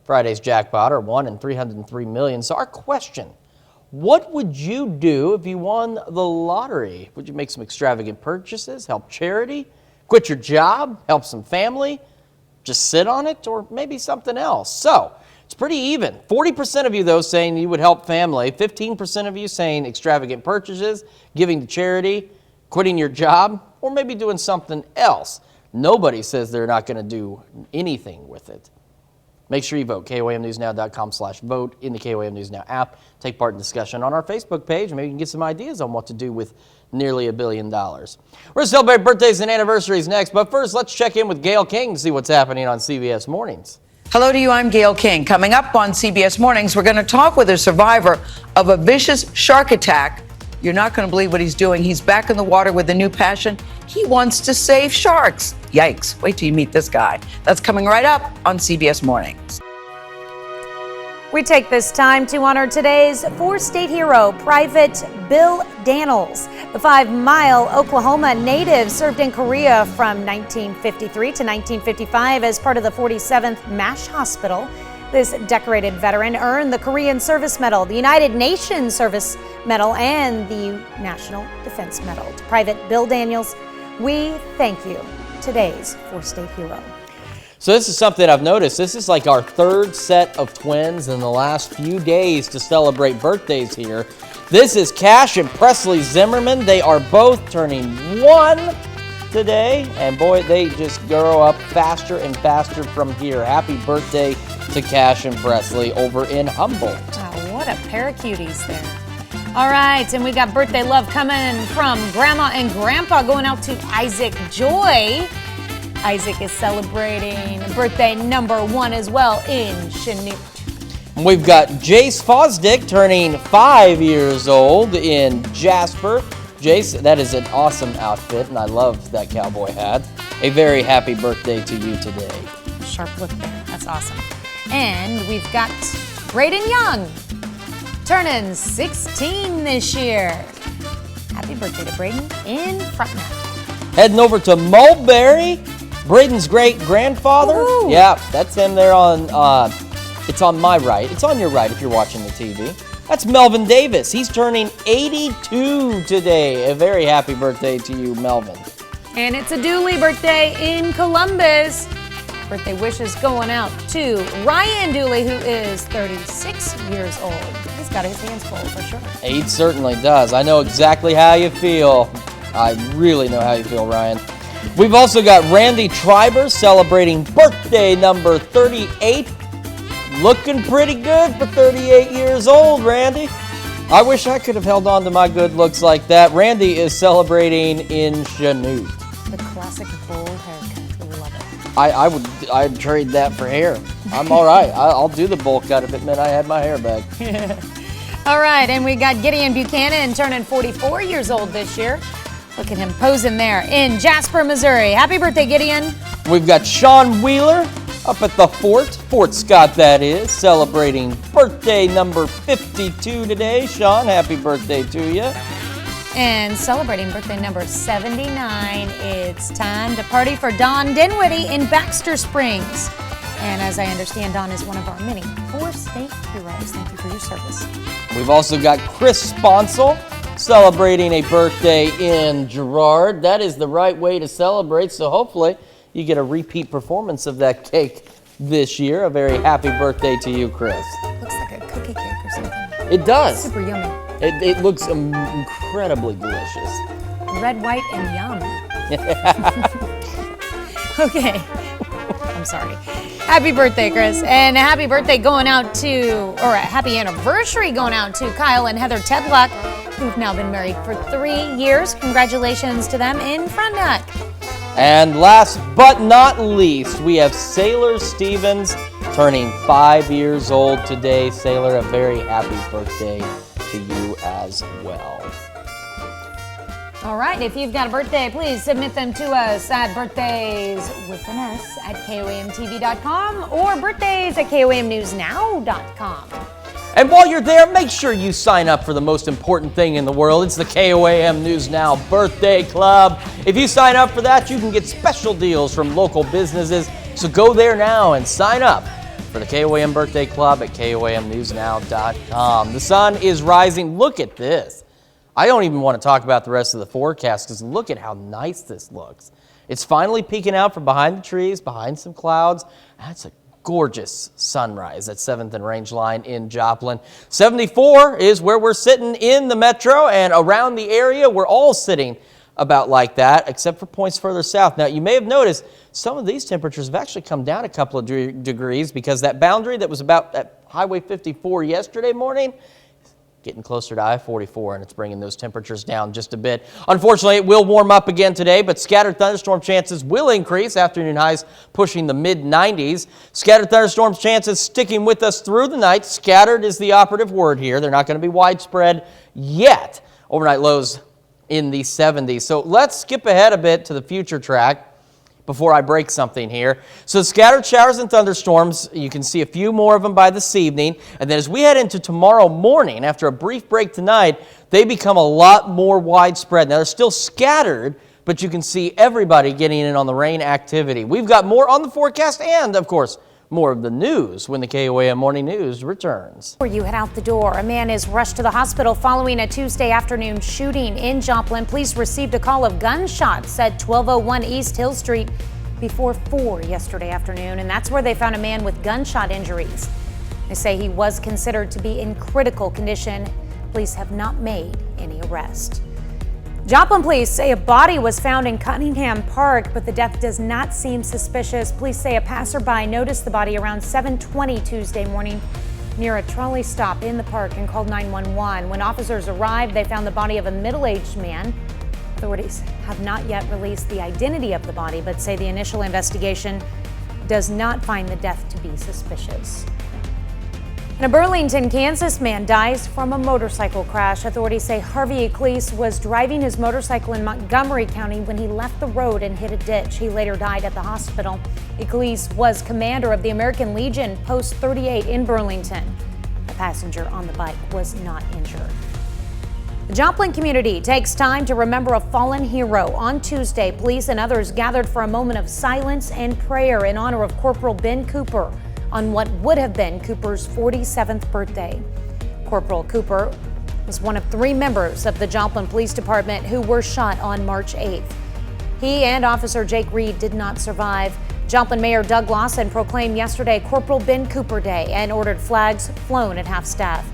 Friday's jackpot are 1 in 303 million. So our question, what would you do if you won the lottery? Would you make some extravagant purchases, help charity, quit your job, help some family, just sit on it, or maybe something else? So it's pretty even. 40% of you, though, saying you would help family. 15% of you saying extravagant purchases, giving to charity, quitting your job, or maybe doing something else. Nobody says they're not going to do anything with it. Make sure you vote. KOAMNewsNow.com/vote in the KOAM News Now app. Take part in discussion on our Facebook page. Maybe you can get some ideas on what to do with nearly $1 billion. We're going to celebrate birthdays and anniversaries next, but first let's check in with Gail King to see what's happening on CBS Mornings. Hello to you, I'm Gail King. Coming up on CBS Mornings, we're going to talk with a survivor of a vicious shark attack You're not going to believe what he's doing. He's back in the water with a new passion. He wants to save sharks. Yikes. Wait till you meet this guy. That's coming right up on CBS Mornings. We take this time to honor today's four-state hero, Private Bill Daniels. The 5-Mile, Oklahoma native served in Korea from 1953 to 1955 as part of the 47th MASH Hospital. This decorated veteran earned the Korean Service Medal, the United Nations Service Medal, and the National Defense Medal. To Private Bill Daniels, we thank you, today's four-state hero. So this is something I've noticed. This is like our third set of twins in the last few days to celebrate birthdays here. This is Cash and Presley Zimmerman. They are both turning 1 today. And boy, they just grow up faster and faster from here. Happy birthday to Cash and Presley over in Humboldt. Wow, what a pair of cuties there. All right, and we got birthday love coming from Grandma and Grandpa going out to Isaac Joy. Isaac is celebrating birthday number 1 as well in Chanute. We've got Jace Fosdick turning 5 years old in Jasper. Jace, that is an awesome outfit, and I love that cowboy hat. A very happy birthday to you today. Sharp look there. That's awesome. And we've got Braden Young turning 16 this year. Happy birthday to Braden in Frontenac. Heading over to Mulberry. Braden's great-grandfather. Ooh. Yeah, that's him there on, it's on my right. It's on your right if you're watching the TV. That's Melvin Davis. He's turning 82 today. A very happy birthday to you, Melvin. And it's a Dooley birthday in Columbus. Birthday wishes going out to Ryan Dooley, who is 36 years old. He's got his hands full for sure. He certainly does. I know exactly how you feel. I really know how you feel, Ryan. We've also got Randy Treiber celebrating birthday number 38. Looking pretty good for 38 years old, Randy. I wish I could have held on to my good looks like that. Randy is celebrating in Chanute. The classic bowl haircut. Love it. I'd trade that for hair. I'm all right. I'll do the bowl cut if it meant I had my hair back. All right, and we got Gideon Buchanan turning 44 years old this year. Look at him posing there in Jasper, Missouri. Happy birthday, Gideon. We've got Sean Wheeler up at the Fort Scott that is, celebrating birthday number 52 today. Sean, happy birthday to you. And celebrating birthday number 79, it's time to party for Don Dinwiddie in Baxter Springs. And as I understand, Don is one of our many four-state heroes. Thank you for your service. We've also got Chris Sponsel celebrating a birthday in Girard. That is the right way to celebrate, so hopefully you get a repeat performance of that cake this year. A very happy birthday to you, Chris. Looks like a cookie cake or something. It does. Super yummy. It looks incredibly delicious. Red, white, and yum. Okay. I'm sorry. Happy birthday, Chris. And a happy birthday going out to, or a happy anniversary going out to Kyle and Heather Tedlock, who've now been married for 3 years. Congratulations to them in Frontenac. And last but not least, we have Sailor Stevens turning 5 years old today. Sailor, a very happy birthday to you as well. All right, if you've got a birthday, please submit them to us at birthdayswithanus@KOAMTV.com or birthdays@KOAMNewsNow.com. And while you're there, make sure you sign up for the most important thing in the world. It's the KOAM News Now Birthday Club. If you sign up for that, you can get special deals from local businesses. So go there now and sign up for the KOAM Birthday Club at KOAMNewsNow.com. The sun is rising. Look at this. I don't even want to talk about the rest of the forecast because look at how nice this looks. It's finally peeking out from behind the trees, behind some clouds. That's a gorgeous sunrise at 7th and Range Line in Joplin. 74 is where we're sitting in the metro, and around the area, we're all sitting about like that, except for points further south. Now, you may have noticed some of these temperatures have actually come down a couple of degrees because that boundary that was about at Highway 54 yesterday morning, getting closer to I-44, and it's bringing those temperatures down just a bit. Unfortunately, it will warm up again today, but scattered thunderstorm chances will increase. Afternoon highs pushing the mid-90s. Scattered thunderstorm chances sticking with us through the night. Scattered is the operative word here. They're not going to be widespread yet. Overnight lows in the 70s. So let's skip ahead a bit to the future track before I break something here. So scattered showers and thunderstorms, you can see a few more of them by this evening. And then as we head into tomorrow morning, after a brief break tonight, they become a lot more widespread. Now they're still scattered, but you can see everybody getting in on the rain activity. We've got more on the forecast and, of course, more of the news when the KOAM Morning News returns. Before you head out the door, a man is rushed to the hospital following a Tuesday afternoon shooting in Joplin. Police received a call of gunshots at 1201 East Hill Street before 4 yesterday afternoon, and that's where they found a man with gunshot injuries. They say he was considered to be in critical condition. Police have not made any arrest. Joplin police say a body was found in Cunningham Park, but the death does not seem suspicious. Police say a passerby noticed the body around 7:20 Tuesday morning near a trolley stop in the park and called 911. When officers arrived, they found the body of a middle-aged man. Authorities have not yet released the identity of the body, but say the initial investigation does not find the death to be suspicious. And a Burlington, Kansas man dies from a motorcycle crash. Authorities say Harvey Eccles was driving his motorcycle in Montgomery County when he left the road and hit a ditch. He later died at the hospital. Eccles was commander of the American Legion, Post 38 in Burlington. The passenger on the bike was not injured. The Joplin community takes time to remember a fallen hero. On Tuesday, police and others gathered for a moment of silence and prayer in honor of Corporal Ben Cooper on what would have been Cooper's 47th birthday. Corporal Cooper was one of 3 members of the Joplin Police Department who were shot on March 8th. He and Officer Jake Reed did not survive. Joplin Mayor Doug Lawson proclaimed yesterday Corporal Ben Cooper Day and ordered flags flown at half-staff.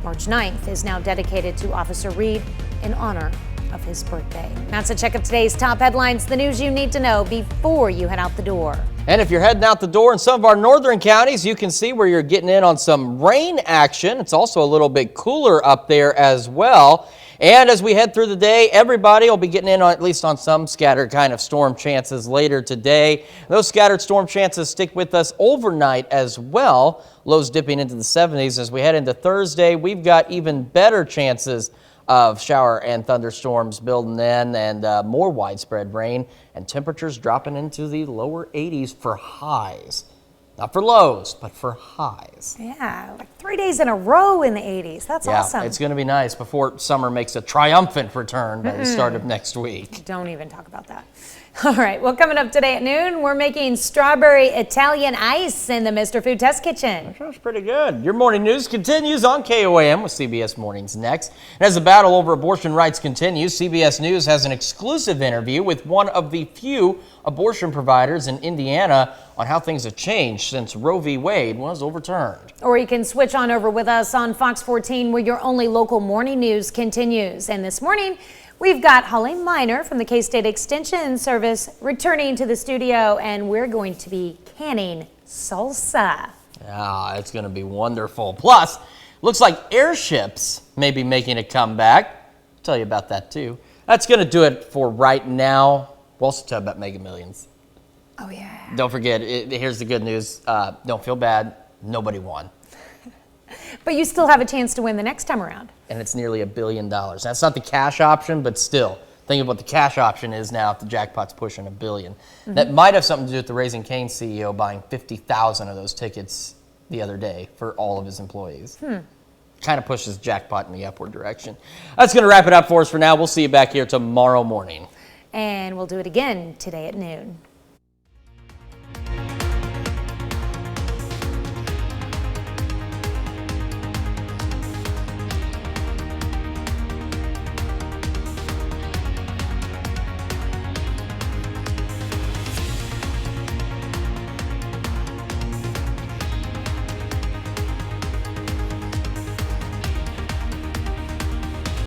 March 9th is now dedicated to Officer Reed in honor of his birthday. That's a check of today's top headlines, the news you need to know before you head out the door. And if you're heading out the door in some of our northern counties, you can see where you're getting in on some rain action. It's also a little bit cooler up there as well. And as we head through the day, everybody will be getting in on at least on some scattered kind of storm chances later today. Those scattered storm chances stick with us overnight as well. Lows dipping into the 70s. As we head into Thursday, we've got even better chances of shower and thunderstorms building in and more widespread rain and temperatures dropping into the lower 80s for highs. Not for lows, but for highs. Yeah, like 3 days in a row in the 80s. That's awesome. Yeah, it's going to be nice before summer makes a triumphant return by the start of next week. Don't even talk about that. All right, well, coming up today at noon, we're making strawberry Italian ice in the Mr. Food Test Kitchen. That sounds pretty good. Your morning news continues on KOAM with CBS Mornings next. And as the battle over abortion rights continues, CBS News has an exclusive interview with one of the few abortion providers in Indiana on how things have changed since Roe v. Wade was overturned. Or you can switch on over with us on Fox 14, where your only local morning news continues. And this morning, we've got Holly Miner from the K-State Extension Service returning to the studio, and we're going to be canning salsa. Yeah, it's going to be wonderful. Plus, looks like airships may be making a comeback. I'll tell you about that, too. That's going to do it for right now. We'll also talk about Mega Millions. Oh, yeah. Don't forget, here's the good news. Don't feel bad. Nobody won. But you still have a chance to win the next time around. And it's nearly $1 billion. That's not the cash option, but still, think of what the cash option is now if the jackpot's pushing $1 billion. Mm-hmm. That might have something to do with the Raising Cane's CEO buying 50,000 of those tickets the other day for all of his employees. Kind of pushes Jackpot in the upward direction. That's going to wrap it up for us for now. We'll see you back here tomorrow morning. And we'll do it again today at noon.